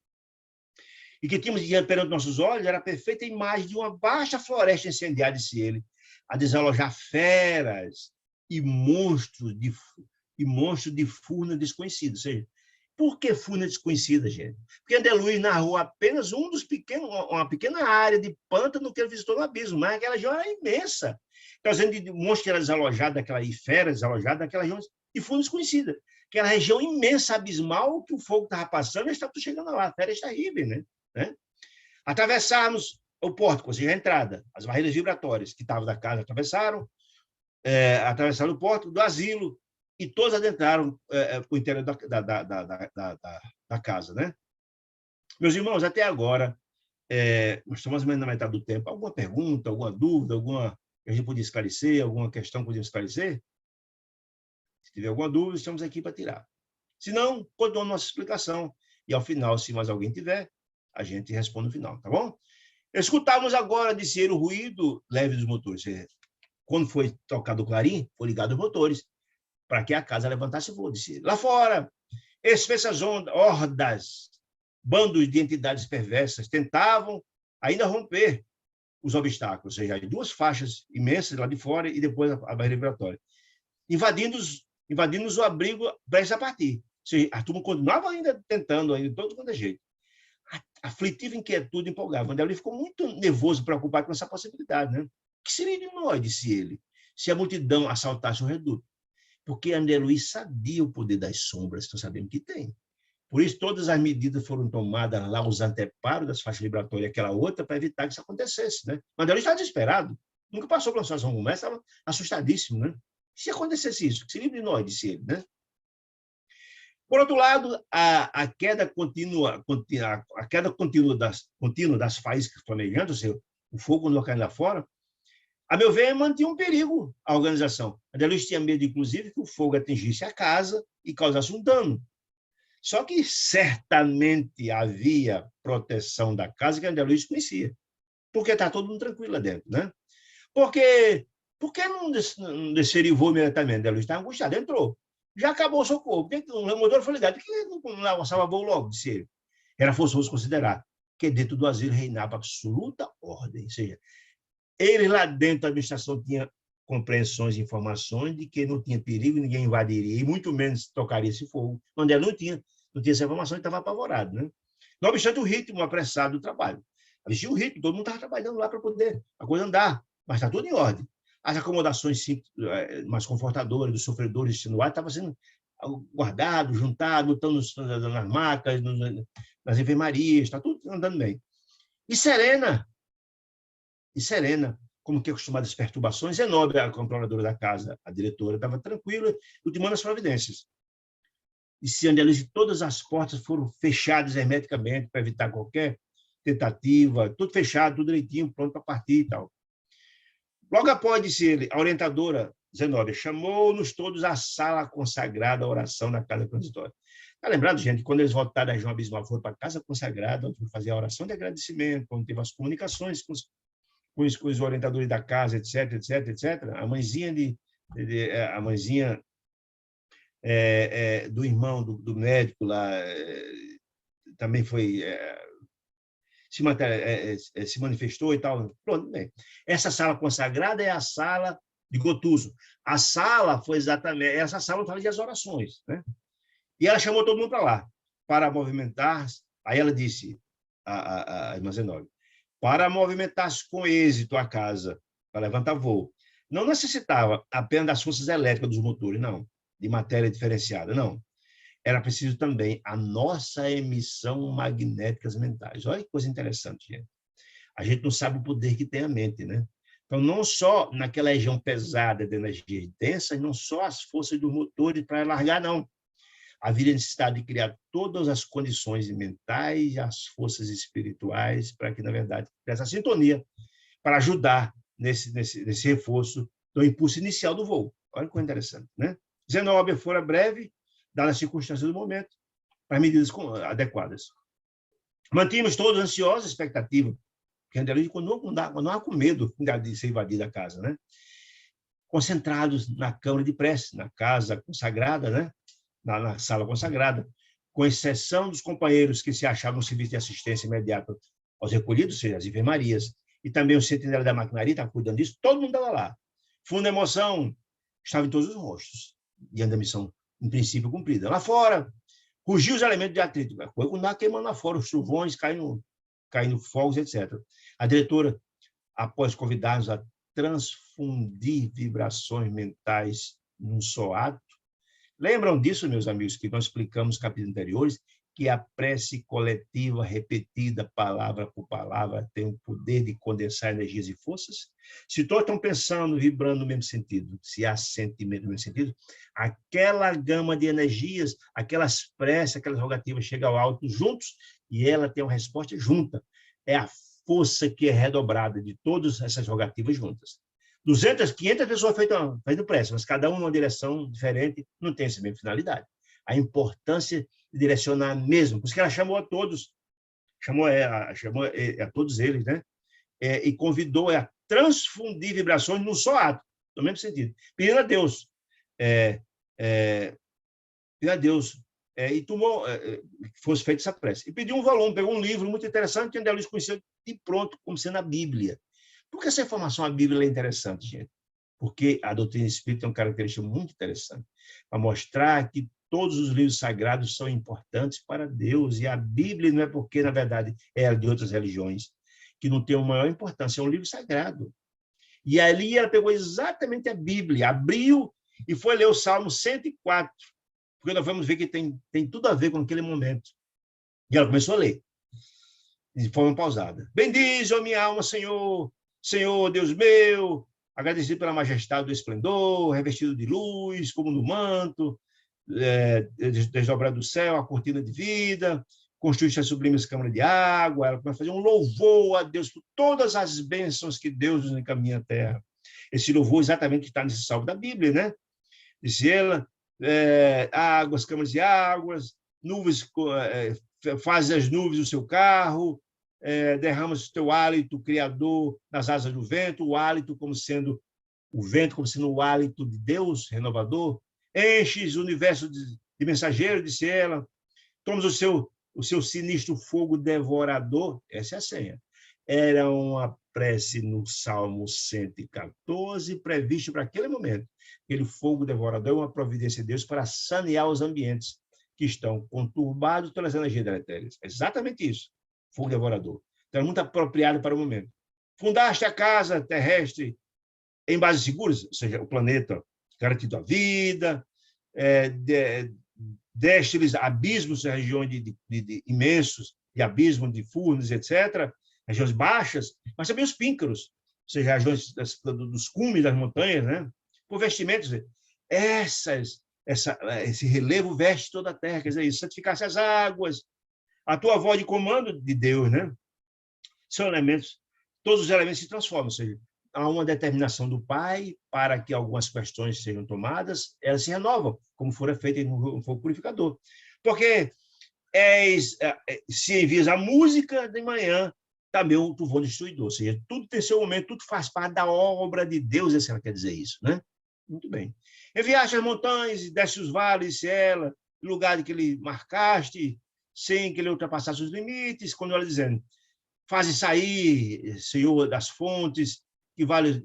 E que tínhamos diante perante nossos olhos era a perfeita imagem de uma vasta floresta incendiada, disse ele, a desalojar feras e monstros de furna desconhecida. Ou seja, por que furna desconhecida, gente? Porque André Luiz narrou apenas uma pequena área de pântano que ele visitou no abismo, mas aquela região era imensa. Trazendo de monstros que era desalojado e feras desalojadas daquela região de furna desconhecida. Aquela região imensa, abismal, que o fogo estava passando e estava chegando lá. Feras terríveis, né? Atravessarmos o pórtico, ou seja, a entrada, as barreiras vibratórias que estavam da casa atravessaram o pórtico do asilo e todos adentraram para o interior da casa, né? Meus irmãos, até agora, nós estamos mais ou menos na metade do tempo. Alguma pergunta, alguma dúvida, alguma que a gente podia esclarecer, alguma questão que podíamos esclarecer? Se tiver alguma dúvida, estamos aqui para tirar. Se não, continuamos nossa explicação. E, ao final, se mais alguém tiver, a gente responde no final, tá bom? Escutávamos agora, disse ele, o ruído leve dos motores. Quando foi tocado o clarim, foi ligado os motores, para que a casa levantasse voo, disse ele. Lá fora, espessas hordas, bandos de entidades perversas, tentavam ainda romper os obstáculos, ou seja, duas faixas imensas lá de fora e depois a barreira vibratória, invadindo o abrigo prestes a partir. Ou seja, a turma continuava ainda tentando, ainda de todo quanto é jeito. Aflitiva inquietude empolgava. André ficou muito nervoso, preocupado com essa possibilidade, né? que seria de nós, disse ele, se a multidão assaltasse o reduto? Porque André Luiz sabia o poder das sombras, que nós sabemos que tem. Por isso, todas as medidas foram tomadas lá, os anteparos das faixas vibratórias e aquela outra, para evitar que isso acontecesse. Né? Mas André Luiz estava desesperado. Nunca passou por uma situação como essa, estava assustadíssimo. Né? Se acontecesse isso, que se livre de nós, disse ele. Né? Por outro lado, a queda contínua das faíscas flamejantes, ou seja, o fogo no local lá fora, a meu ver, mantinha um perigo à organização. André Luiz tinha medo, inclusive, que o fogo atingisse a casa e causasse um dano. Só que certamente havia proteção da casa que André Luiz conhecia, porque está todo mundo tranquilo lá dentro. Né? Por que não descerivou imediatamente? André Luiz estava angustiado, entrou. Já acabou o socorro. O motor foi ligado. Por que não lançava voo logo? Disse ele. Era forçoso considerar que dentro do asilo reinava absoluta ordem. Ou seja, ele lá dentro da administração tinha compreensões e informações de que não tinha perigo, ninguém invadiria, e muito menos tocaria esse fogo. André não tinha essa informação e estava apavorado. Né? Não obstante o ritmo apressado do trabalho. Existia o ritmo, todo mundo estava trabalhando lá para poder a coisa andar, mas está tudo em ordem. As acomodações mais confortadoras dos sofredores extenuados estavam sendo guardados, juntados, estão nas macas, nas enfermarias, está tudo andando bem. E serena, como que acostumada às perturbações, Zenóbia, a controladora da casa, a diretora, estava tranquila, ultimando as providências. E se André Luiz, todas as portas foram fechadas hermeticamente para evitar qualquer tentativa, tudo fechado, tudo direitinho, pronto para partir e tal. Logo após, disse ele, a orientadora Zenóbia chamou-nos todos à sala consagrada à oração na casa transitória. Está lembrado, gente, quando eles voltaram da região abismal, foram para a casa consagrada, onde fazer a oração de agradecimento, onde teve as comunicações com os orientadores da casa, etc. A mãezinha do irmão do médico lá também foi se manifestou e tal. Pronto, bem. Essa sala consagrada é a sala de Gotuso. A sala foi exatamente essa sala onde fazia as orações, né? E ela chamou todo mundo para lá para movimentar. Aí ela disse a irmã Zenóbia, para movimentar-se com êxito a casa, para levantar voo, não necessitava apenas das forças elétricas dos motores, não, de matéria diferenciada, não. Era preciso também a nossa emissão magnéticas mentais. Olha que coisa interessante, gente. A gente não sabe o poder que tem a mente, né? Então, não só naquela região pesada de energias densas, não só as forças dos motores para largar, não. Havia necessidade de criar todas as condições mentais e as forças espirituais para que, na verdade, essa sintonia para ajudar nesse reforço do impulso inicial do voo. Olha que coisa interessante, né? Zenóbia fora breve, dadas as circunstâncias do momento, para medidas adequadas. Mantínhamos todos ansiosos, expectativa, porque André Luiz continuava com medo de ser invadida a casa, né? Concentrados na câmara de prece, na casa consagrada, né? Na sala consagrada, com exceção dos companheiros que se achavam no serviço de assistência imediata aos recolhidos, ou seja, as enfermarias, e também o sentinela da maquinaria estava cuidando disso, todo mundo estava lá. Fundo de emoção estava em todos os rostos, diante da missão, em princípio, cumprida. Lá fora, rugiu os elementos de atrito, a coisa andava queimando lá fora, os trovões caindo fogos, etc. A diretora, após convidar-nos a transfundir vibrações mentais num só ato, lembram disso, meus amigos, que nós explicamos nos capítulos anteriores, que a prece coletiva, repetida palavra por palavra, tem o poder de condensar energias e forças? Se todos estão pensando, vibrando no mesmo sentido, se há sentimento no mesmo sentido, aquela gama de energias, aquelas preces, aquelas rogativas chegam ao alto juntos e ela tem uma resposta junta. É a força que é redobrada de todas essas rogativas juntas. 200, 500 pessoas fazendo prece, mas cada uma numa direção diferente, não tem essa mesma finalidade. A importância de direcionar mesmo, por isso que ela chamou a todos, chamou a todos eles, né? E convidou a transfundir vibrações num só ato, no mesmo sentido. Pedindo a Deus, e tomou, que fosse feita essa prece. E pediu um volume, pegou um livro muito interessante, que André Luiz conheceu de pronto, como sendo a Bíblia. Por que essa informação, a Bíblia, é interessante, gente? Porque a doutrina espírita tem uma característica muito interessante, para mostrar que todos os livros sagrados são importantes para Deus, e a Bíblia não é porque, na verdade, é de outras religiões, que não tem uma maior importância, é um livro sagrado. E ali ela pegou exatamente a Bíblia, abriu e foi ler o Salmo 104, porque nós vamos ver que tem tudo a ver com aquele momento. E ela começou a ler, de forma pausada. Bendize, ó minha alma, Senhor, Senhor, Deus meu, agradecido pela majestade do esplendor, revestido de luz, como no manto, desdobrado do céu, a cortina de vida, construísse as sublimes câmaras de água, ela começa a fazer um louvor a Deus por todas as bênçãos que Deus nos encaminha à terra. Esse louvor exatamente está nesse salmo da Bíblia, né? Disse ela, águas, câmaras de águas, nuvens, faz as nuvens o seu carro, derramas o teu hálito, Criador, nas asas do vento, o hálito como sendo o vento, como sendo o hálito de Deus, renovador. Enches o universo de mensageiro, disse ela, tomas o seu sinistro fogo devorador, essa é a senha. Era uma prece no Salmo 114, previsto para aquele momento. Aquele fogo devorador é uma providência de Deus para sanear os ambientes que estão conturbados pelas energias deletérias. É exatamente isso, fogo devorador. Então, é muito apropriado para o momento. Fundaste a casa terrestre em bases seguras, ou seja, o planeta garantido a vida, deste-lhes abismos, regiões de imensos, de abismos, de furnas, etc., regiões baixas, mas também os píncaros, ou seja, regiões dos cumes das montanhas, né? Por vestimentos, esse relevo veste toda a terra, quer dizer, isso, santificasse as águas, a tua voz de comando de Deus, né? São elementos, todos os elementos se transformam, ou seja, há uma determinação do Pai para que algumas questões sejam tomadas, elas se renovam, como fora feita no fogo purificador. Porque se envias a música de manhã, também o trovão destruidor, ou seja, tudo tem seu momento, tudo faz parte da obra de Deus, se ela quer dizer isso, né? Muito bem. Enviaste as montanhas e desce os vales, se ela, lugar que ele marcaste, sem que ele ultrapassasse os limites, quando ela dizendo, faze sair, Senhor, das fontes, que vale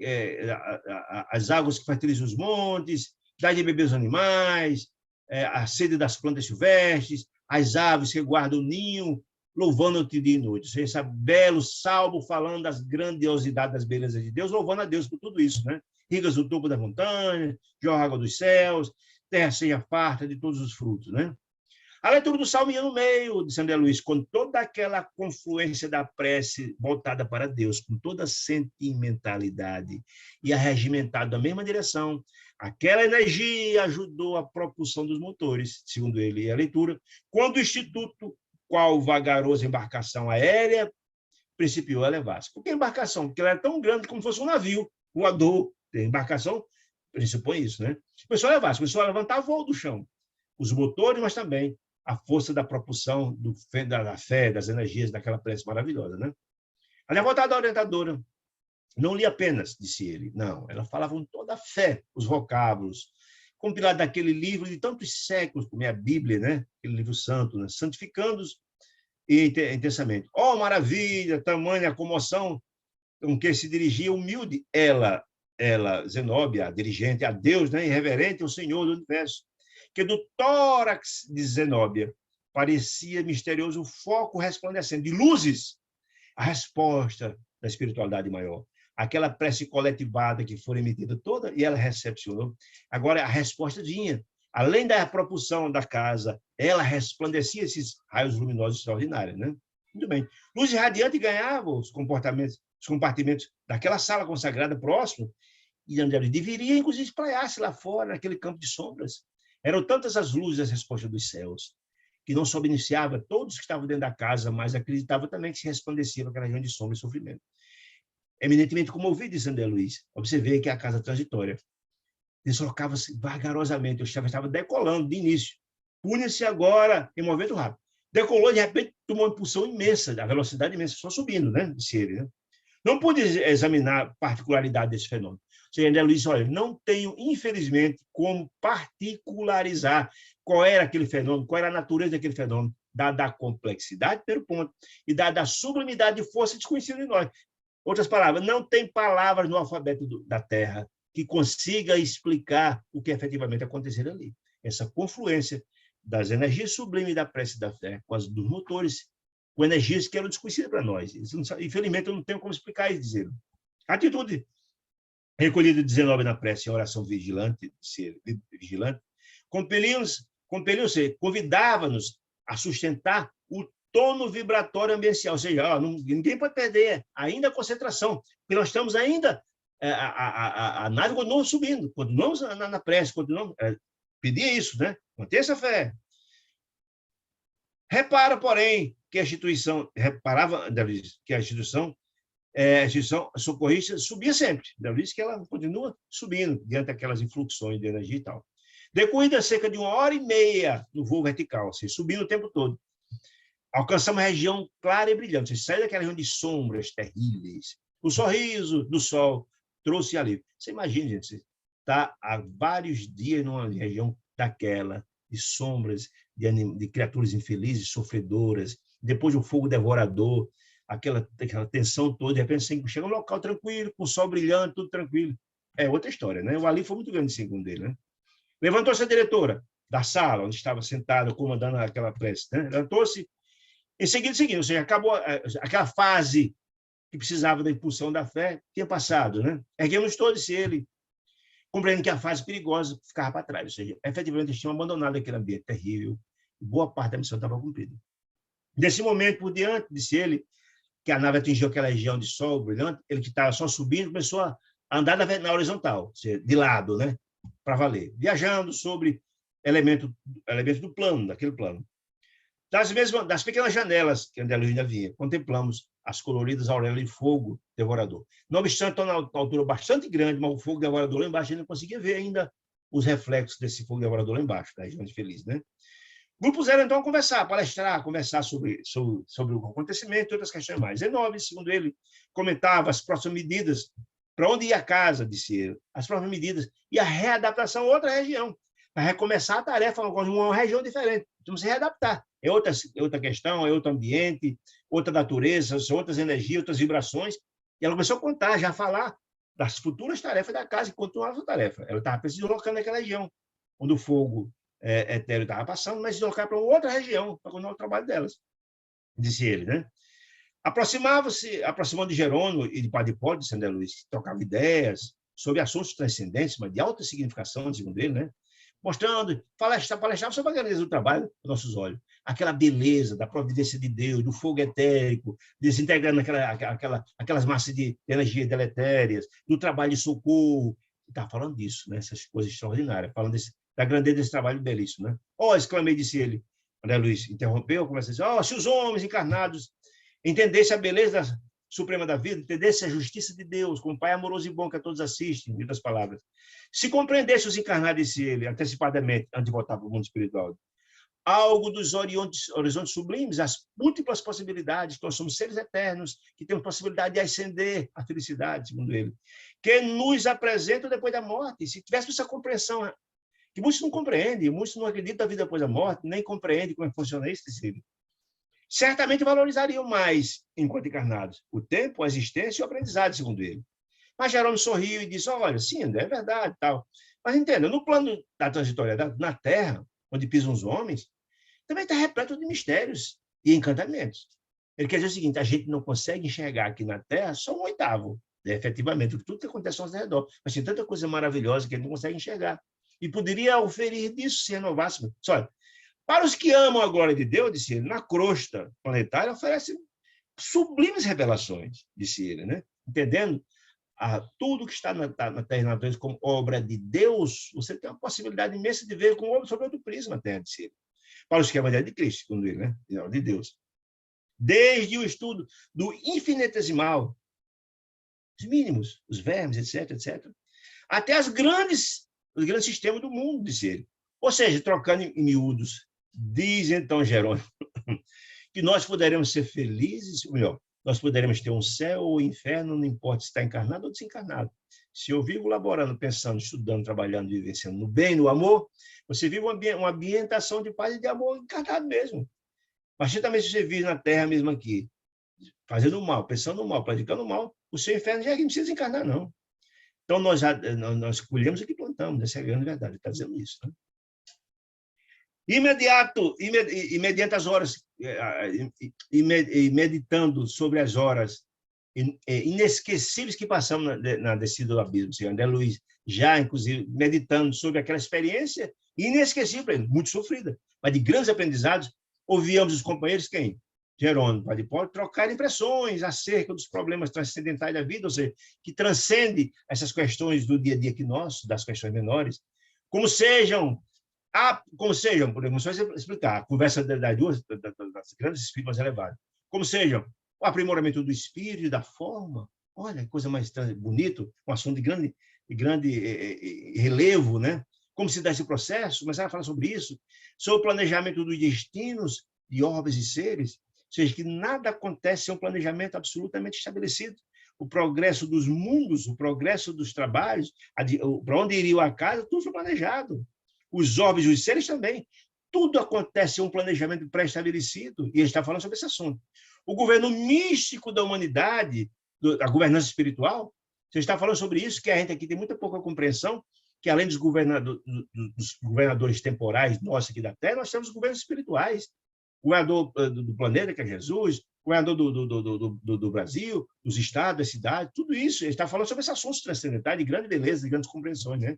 as águas que fertilizam os montes, dá de beber os animais, a sede das plantas silvestres, as aves que guardam o ninho, louvando-te dia e noite. Esse belo salmo falando das grandiosidades das belezas de Deus, louvando a Deus por tudo isso, né? Rigas do topo da montanha, jorra água dos céus, terra seja farta de todos os frutos, né? A leitura do Salmo ia no meio de André Luiz, com toda aquela confluência da prece voltada para Deus, com toda a sentimentalidade e arregimentado na mesma direção. Aquela energia ajudou a propulsão dos motores, segundo ele e a leitura, quando o Instituto, qual vagarosa embarcação aérea, principiou a elevar-se. Por que embarcação? Porque ela era tão grande como se fosse um navio voador. A embarcação pressupõe isso, né? Começou a elevar-se, começou a levantar voo do chão. Os motores, mas também a força da propulsão da fé, das energias daquela prece maravilhosa, né? A devotada orientadora não lia apenas, disse ele, não, ela falava com toda a fé, os vocábulos, compilado daquele livro de tantos séculos, como é a Bíblia, né? Aquele livro santo, né? Santificando-os intensamente. Oh, maravilha, tamanha comoção com que se dirigia humilde ela, Zenóbia, a dirigente, a Deus, né? Irreverente, o Senhor do universo, que do tórax de Zenóbia parecia misterioso o foco resplandecendo de luzes, a resposta da espiritualidade maior. Aquela prece coletivada que foi emitida toda, e ela recepcionou. Agora, a resposta vinha. Além da propulsão da casa, ela resplandecia esses raios luminosos extraordinários, né? Muito bem. Luz radiante ganhava os compartimentos daquela sala consagrada próximo, e André deveria, inclusive, espraiar-se lá fora, naquele campo de sombras. Eram tantas as luzes das respostas dos céus, que não só beneficiava todos que estavam dentro da casa, mas acreditava também que se resplandecia naquela região de sombra e sofrimento. Eminentemente comovido, disse André Luiz, observei que a casa transitória deslocava-se vagarosamente, o chave estava decolando de início. Punha-se agora em movimento rápido. Decolou e, de repente, tomou uma impulsão imensa, a velocidade imensa, só subindo, né? Disse ele, né? Não pude examinar a particularidade desse fenômeno. O senhor André Luiz disse, olha, não tenho, infelizmente, como particularizar qual era aquele fenômeno, qual era a natureza daquele fenômeno, dada a complexidade, primeiro ponto, e dada a sublimidade de força desconhecida em nós. Outras palavras, não tem palavras no alfabeto da Terra que consiga explicar o que efetivamente aconteceu ali. Essa confluência das energias sublimes da prece da fé com as dos motores, com energias que eram desconhecidas para nós. Infelizmente, eu não tenho como explicar isso, dizer. A atitude recolhido 19 na prece em oração vigilante, compeliam-se, convidava-nos a sustentar o tono vibratório ambiental, ou seja, ninguém pode perder ainda a concentração, porque nós estamos ainda, a nave continua subindo, continuamos na prece, continuamos, pedia isso, né? Manter essa fé. Repara, porém, que a instituição socorrista subia sempre. Diz que ela continua subindo diante daquelas influxões de energia e tal. Decorrida cerca de 1h30 no voo vertical, assim, subindo o tempo todo. Alcançamos a região clara e brilhante. Você sai daquela região de sombras terríveis. O sorriso do sol trouxe alívio. Você imagina, gente, você está há vários dias numa região daquela, de sombras, de criaturas infelizes, sofredoras, depois o fogo devorador, aquela tensão toda, de repente você chega num local tranquilo, com o sol brilhando, tudo tranquilo. É outra história, né? O alívio foi muito grande, segundo ele, né? Levantou-se a diretora da sala, onde estava sentada, comandando aquela prece, né? Levantou-se, em seguida, ou seja, acabou aquela fase que precisava da impulsão da fé, tinha passado, né? Erguemos todos, disse ele, compreendendo que a fase perigosa ficava para trás, ou seja, efetivamente eles tinham abandonado aquele ambiente terrível, e boa parte da missão estava cumprida. Nesse momento, por diante, disse ele, que a nave atingiu aquela região de sol brilhante, ele que estava só subindo, começou a andar na horizontal, ou seja, de lado, né? Para valer, viajando sobre elementos do plano, daquele plano. Das pequenas janelas que a luz ainda vinha, contemplamos as coloridas auréolas de fogo devorador. Não obstante, estão na altura bastante grande, mas o fogo devorador lá embaixo, ele não conseguia ver ainda os reflexos desse fogo devorador lá embaixo, da região feliz, né? Grupos eram, então, conversar sobre o acontecimento e outras questões mais. Zenove, segundo ele, comentava as próximas medidas, para onde ia a casa, disse ele, as próximas medidas, e a readaptação a outra região, para recomeçar a tarefa com uma região diferente. Vamos se readaptar. É outra questão, é outro ambiente, outra natureza, outras energias, outras vibrações. E ela começou a contar, já a falar das futuras tarefas da casa e continuar a tarefa. Ela estava se deslocando naquela região, onde o fogo etéreo estava passando, mas se deslocar para outra região, para continuar o trabalho delas, disse ele, né? Aproximando de Jerônimo e de Padre Hipólito de São Luís, que trocavam ideias sobre assuntos transcendentes, mas de alta significação, segundo ele, né? Mostrando, palestrava sobre a grandeza do trabalho dos nossos olhos. Aquela beleza da providência de Deus, do fogo etérico, desintegrando aquelas massas de energia deletérias, do trabalho de socorro. Estava falando disso, né? Essas coisas extraordinárias, falando da grandeza desse trabalho belíssimo, né? Exclamei, disse ele. André Luiz interrompeu, começa a dizer, se os homens encarnados entendessem a beleza suprema da vida, entendessem a justiça de Deus, como Pai amoroso e bom que a todos assistem, em outras palavras, se compreendesse os encarnados, disse ele, antecipadamente, antes de voltar para o mundo espiritual, algo dos horizontes sublimes, as múltiplas possibilidades, que nós somos seres eternos, que temos possibilidade de ascender à felicidade, segundo ele, que nos apresentam depois da morte. Se tivéssemos essa compreensão, que muitos não compreendem, muitos não acreditam na vida depois da morte, nem compreendem como funciona isso, disse ele, certamente valorizariam mais, enquanto encarnados, o tempo, a existência e o aprendizado, segundo ele. Mas Jerônimo sorriu e disse, olha, sim, André, é verdade, tal. Mas entenda, no plano da transitoriedade, na Terra, onde pisam os homens, também está repleto de mistérios e encantamentos. Ele quer dizer o seguinte, a gente não consegue enxergar aqui na Terra só um oitavo, né, efetivamente, tudo que acontece ao nosso redor. Mas tem tanta coisa maravilhosa que a gente não consegue enxergar. E poderia oferir disso se renovássemos. Olha, para os que amam a glória de Deus, disse ele, na crosta planetária oferece sublimes revelações, disse ele, né? Entendendo tudo que está na Terra e na natureza como obra de Deus, você tem uma possibilidade imensa de ver sobre outro prisma, Terra, disse ele. Para os que amam a ideia de Cristo, segundo ele, né? De Deus. Desde o estudo do infinitesimal, os mínimos, os vermes, etc., até os grandes sistemas do mundo, disse ele. Ou seja, trocando em miúdos, diz então Jerônimo, que nós poderemos ser felizes, ou melhor, nós poderemos ter um céu ou inferno, não importa se está encarnado ou desencarnado. Se eu vivo laborando, pensando, estudando, trabalhando, vivenciando no bem, no amor, você vive uma ambientação de paz e de amor encarnado mesmo. Mas também se você vive na Terra mesmo aqui, fazendo mal, pensando mal, praticando mal, o seu inferno já não precisa desencarnar, não. Então, nós colhemos o que plantamos, essa é a grande verdade, está dizendo isso, né? E mediante as horas, e meditando sobre as horas inesquecíveis que passamos na descida do abismo. O senhor André Luiz, já, inclusive, meditando sobre aquela experiência inesquecível, muito sofrida, mas de grandes aprendizados, ouvíamos os companheiros, quem? Jerônimo, Padre Paulo, trocar impressões acerca dos problemas transcendentais da vida, ou seja, que transcende essas questões do dia a dia que nós, das questões menores, como sejam, podemos explicar, a conversa das grandes espíritos mais elevados, como sejam o aprimoramento do espírito e da forma, olha, coisa mais bonita, um assunto de grande relevo, né? Como se dá esse processo, começar a falar sobre isso, sobre o planejamento dos destinos de orbes e seres, ou seja, que nada acontece sem um planejamento absolutamente estabelecido. O progresso dos mundos, o progresso dos trabalhos, para onde iria a casa, tudo foi planejado. Os orbes e os seres também. Tudo acontece em um planejamento pré-estabelecido, e ele está falando sobre esse assunto. O governo místico da humanidade, a governança espiritual, você está falando sobre isso, que a gente aqui tem muita pouca compreensão, que além dos governadores temporais nossos aqui da Terra, nós temos governos espirituais. O governador do planeta, que é Jesus, o governador do Brasil, dos estados, das cidades, tudo isso. Ele está falando sobre esses assuntos transcendentais de grande beleza, de grandes compreensões, né?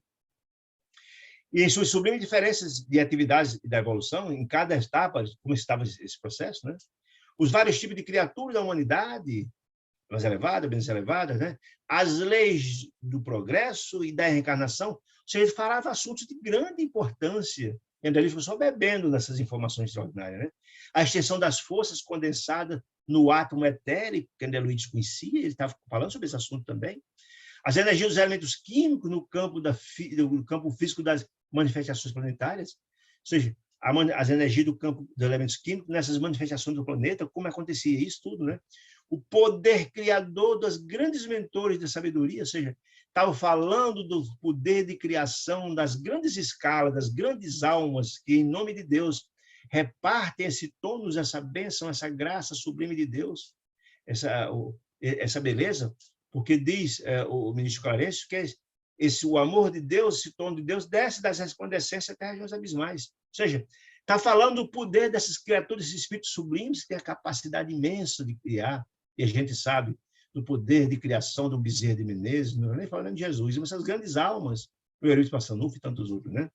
E em suas sublimes diferenças de atividades da evolução, em cada etapa, como estava esse processo, né? Os vários tipos de criaturas da humanidade, mais elevadas, menos elevadas, né? As leis do progresso e da reencarnação, ou seja, ele falava assuntos de grande importância. E André Luiz ficou só bebendo nessas informações extraordinárias, né? A extensão das forças condensadas no átomo etérico, que André Luiz desconhecia, ele estava falando sobre esse assunto também. As energias dos elementos químicos no campo físico das manifestações planetárias, ou seja, as energias do campo dos elementos químicos nessas manifestações do planeta, como acontecia isso tudo, né? O poder criador dos grandes mentores da sabedoria, ou seja, estava falando do poder de criação das grandes escalas, das grandes almas que, em nome de Deus, repartem esse tônus, essa bênção, essa graça sublime de Deus, essa beleza, porque diz o ministro Clarencio que o amor de Deus, esse tom de Deus, desce das resplandecências até regiões abismais. Ou seja, está falando do poder dessas criaturas, desses espíritos sublimes, que têm a capacidade imensa de criar, e a gente sabe do poder de criação do Bezerra de Menezes, não é nem falando de Jesus, mas essas grandes almas, o Eurípides Passanufo e tantos outros, né?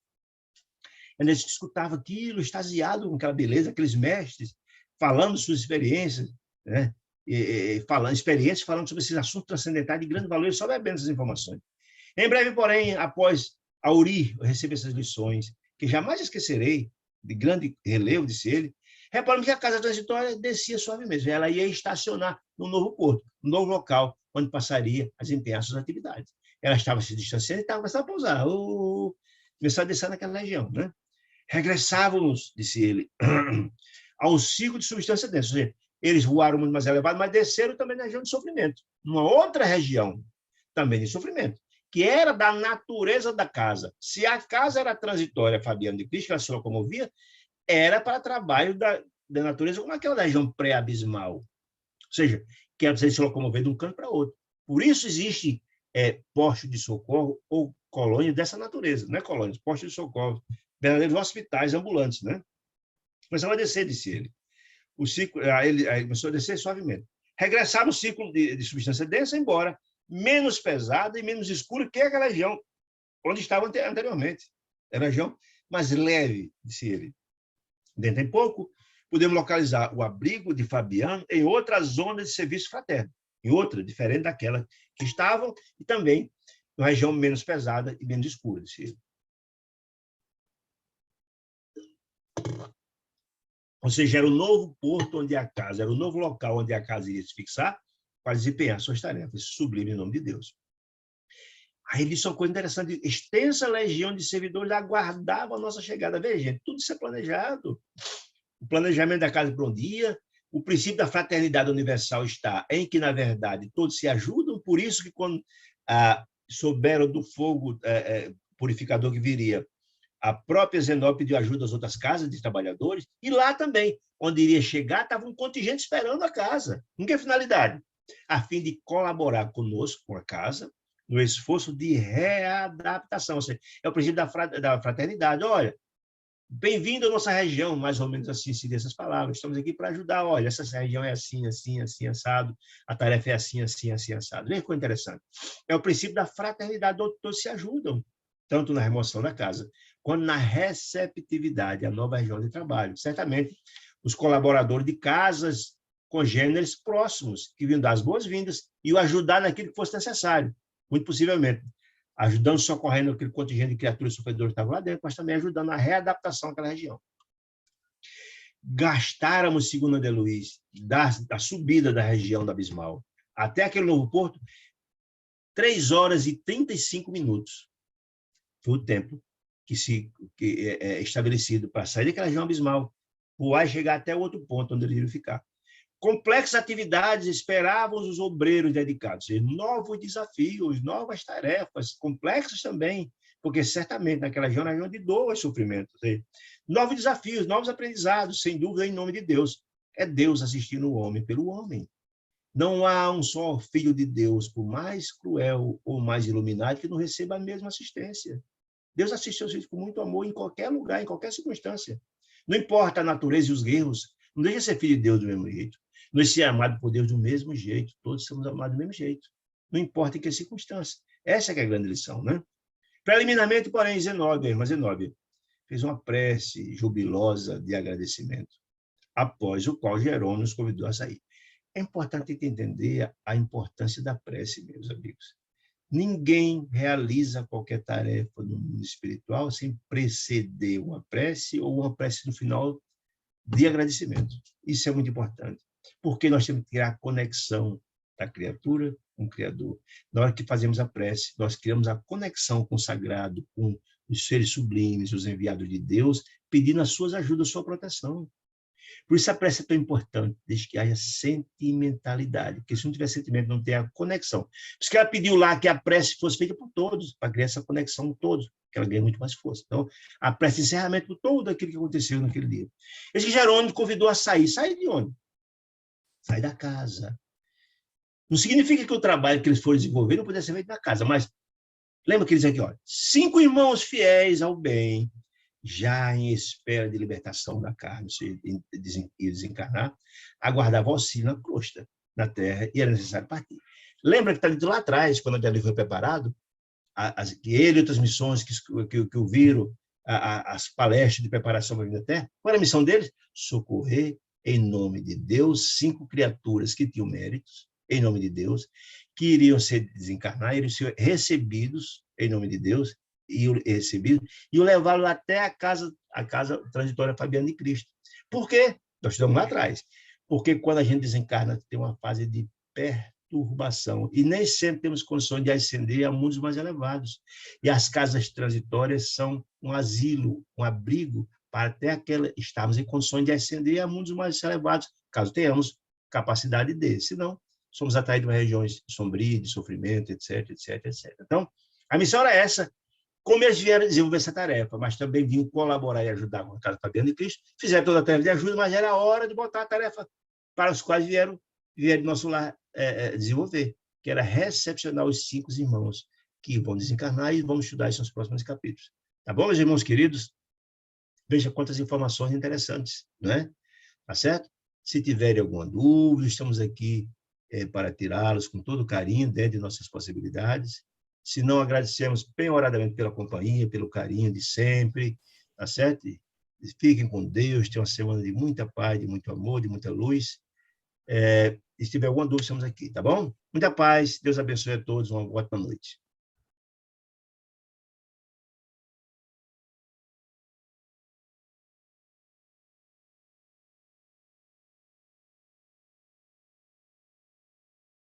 A gente escutava aquilo, extasiado com aquela beleza, aqueles mestres, falando suas experiências, né? Falando sobre esses assuntos transcendentais de grande valor, e só bebendo essas informações. Em breve, porém, após Auri receber essas lições, que jamais esquecerei, de grande relevo, disse ele, reparamos que a casa transitória descia suavemente. Ela ia estacionar no novo porto, no novo local, onde passaria a desempenhar suas atividades. Ela estava se distanciando e estava começando a pousar. Começou a descer naquela região, né? Regressávamos, disse ele, ao ciclo de substância densa. Ou seja, eles voaram muito mais elevado, mas desceram também na região de sofrimento. Numa outra região, também de sofrimento, que era da natureza da casa. Se a casa era transitória, Fabiano de Cristo, que ela se locomovia, era para trabalho da natureza, como aquela da região pré-abismal. Ou seja, que ela precisa se locomover de um canto para outro. Por isso existe posto de socorro ou colônia dessa natureza, não é colônia, posto de socorro, verdadeiros hospitais ambulantes, né? Começava a descer, disse ele. O ciclo, aí começou a descer suavemente. Regressar no ciclo de substância densa, embora menos pesada e menos escura que aquela região onde estava anteriormente. Era a região mais leve, disse ele. Dentro em pouco, podemos localizar o abrigo de Fabiano em outra zona de serviço fraterno, em outra, diferente daquela que estavam, e também uma região menos pesada e menos escura, disse ele. Ou seja, era o novo porto onde a casa, era o novo local onde a casa iria se fixar para desempenhar suas tarefas, sublime em nome de Deus. Aí ele disse uma coisa interessante, extensa legião de servidores aguardava a nossa chegada. Veja, gente, tudo isso é planejado. O planejamento da casa para um dia, o princípio da fraternidade universal está em que, na verdade, todos se ajudam, por isso que quando souberam do fogo purificador que viria, a própria Zenó pediu ajuda às outras casas de trabalhadores, e lá também, onde iria chegar, estava um contingente esperando a casa. Com que finalidade? A fim de colaborar conosco, com a casa, no esforço de readaptação. Ou seja, é o princípio da fraternidade. Olha, Bem-vindo à nossa região, mais ou menos assim seria essas palavras. Estamos aqui para ajudar. Olha, essa região é assim, assim, assim, assado. A tarefa é assim, assim, assim, assado. Vem que coisa interessante. É o princípio da fraternidade, onde todos se ajudam, tanto na remoção da casa, quanto na receptividade à nova região de trabalho. Certamente, os colaboradores de casas congêneres próximos, que vinham dar as boas-vindas e o ajudar naquilo que fosse necessário, muito possivelmente ajudando, socorrendo aquele contingente de criaturas sofredoras que estavam lá dentro, mas também ajudando na readaptação daquela região. Gastáramos, segundo André Luiz, da subida da região da Abismal até aquele novo porto, 3 horas e 35 minutos. Foi o tempo que é estabelecido para sair daquela região abismal, voar e chegar até o outro ponto onde eles iriam ficar. Complexas atividades esperavam os obreiros dedicados, novos desafios, novas tarefas, complexas também, porque certamente naquela região de dor e sofrimento. Novos desafios, novos aprendizados, sem dúvida, em nome de Deus. É Deus assistindo o homem pelo homem. Não há um só filho de Deus, por mais cruel ou mais iluminado, que não receba a mesma assistência. Deus assiste seus filhos com muito amor em qualquer lugar, em qualquer circunstância. Não importa a natureza e os erros, não deixa de ser filho de Deus do mesmo jeito. Nós ser amados por Deus do mesmo jeito, todos somos amados do mesmo jeito. Não importa em que circunstância. Essa é a grande lição, né? Preliminarmente, porém, Zenóbia fez uma prece jubilosa de agradecimento, após o qual Jerônimo nos convidou a sair. É importante entender a importância da prece, meus amigos. Ninguém realiza qualquer tarefa no mundo espiritual sem preceder uma prece ou uma prece no final de agradecimento. Isso é muito importante, porque nós temos que criar a conexão da criatura com o Criador. Na hora que fazemos a prece, nós criamos a conexão com o sagrado, com os seres sublimes, os enviados de Deus, pedindo as suas ajudas, a sua proteção. Por isso a prece é tão importante, desde que haja sentimentalidade, porque se não tiver sentimento, não tem a conexão. Por isso que ela pediu lá que a prece fosse feita por todos, para criar essa conexão com todos, que ela ganha muito mais força. Então, a prece de encerramento por tudo aquilo que aconteceu naquele dia. Esse que Jerônimo convidou a sair. Sair de onde? Sair da casa. Não significa que o trabalho que eles foram desenvolver não pudesse ser feito na casa, mas lembra que eles aqui, olha, 5 irmãos fiéis ao bem, já em espera de libertação da carne e desencarnar, aguardavam auxílio na crosta, na terra, e era necessário partir. Lembra que está dito lá atrás, quando ele foi preparado, que ele e outras missões que ouviram, as palestras de preparação para a vida da terra, qual era a missão deles? Socorrer, em nome de Deus, 5 criaturas que tinham méritos, em nome de Deus, que iriam ser desencarnar, iriam ser recebidos, em nome de Deus, e o levá-lo até a casa transitória Fabiana de Cristo. Por quê? Nós estamos lá atrás. Porque quando a gente desencarna, tem uma fase de perturbação, e nem sempre temos condições de ascender a mundos mais elevados. E as casas transitórias são um asilo, um abrigo, para até estarmos em condições de ascender a mundos mais elevados, caso tenhamos capacidade de. Senão, somos atraídos a regiões sombrias, de sofrimento, etc, etc, etc. Então, a missão era essa. Como eles vieram desenvolver essa tarefa, mas também vinham colaborar e ajudar com a Casa Fabiana de Cristo, fizeram toda a tarefa de ajuda, mas era a hora de botar a tarefa para os quais vieram do nosso lar desenvolver, que era recepcionar os 5 irmãos que vão desencarnar, e vamos estudar isso nos próximos capítulos. Tá bom, meus irmãos queridos? Veja quantas informações interessantes, não é? Tá certo? Se tiverem alguma dúvida, estamos aqui para tirá-los com todo carinho, dentro de nossas possibilidades. Se não, agradecemos bem-horadamente pela companhia, pelo carinho de sempre, tá certo? Fiquem com Deus, tenham uma semana de muita paz, de muito amor, de muita luz. Se tiver alguma dúvida, estamos aqui, tá bom? Muita paz, Deus abençoe a todos, uma ótima noite.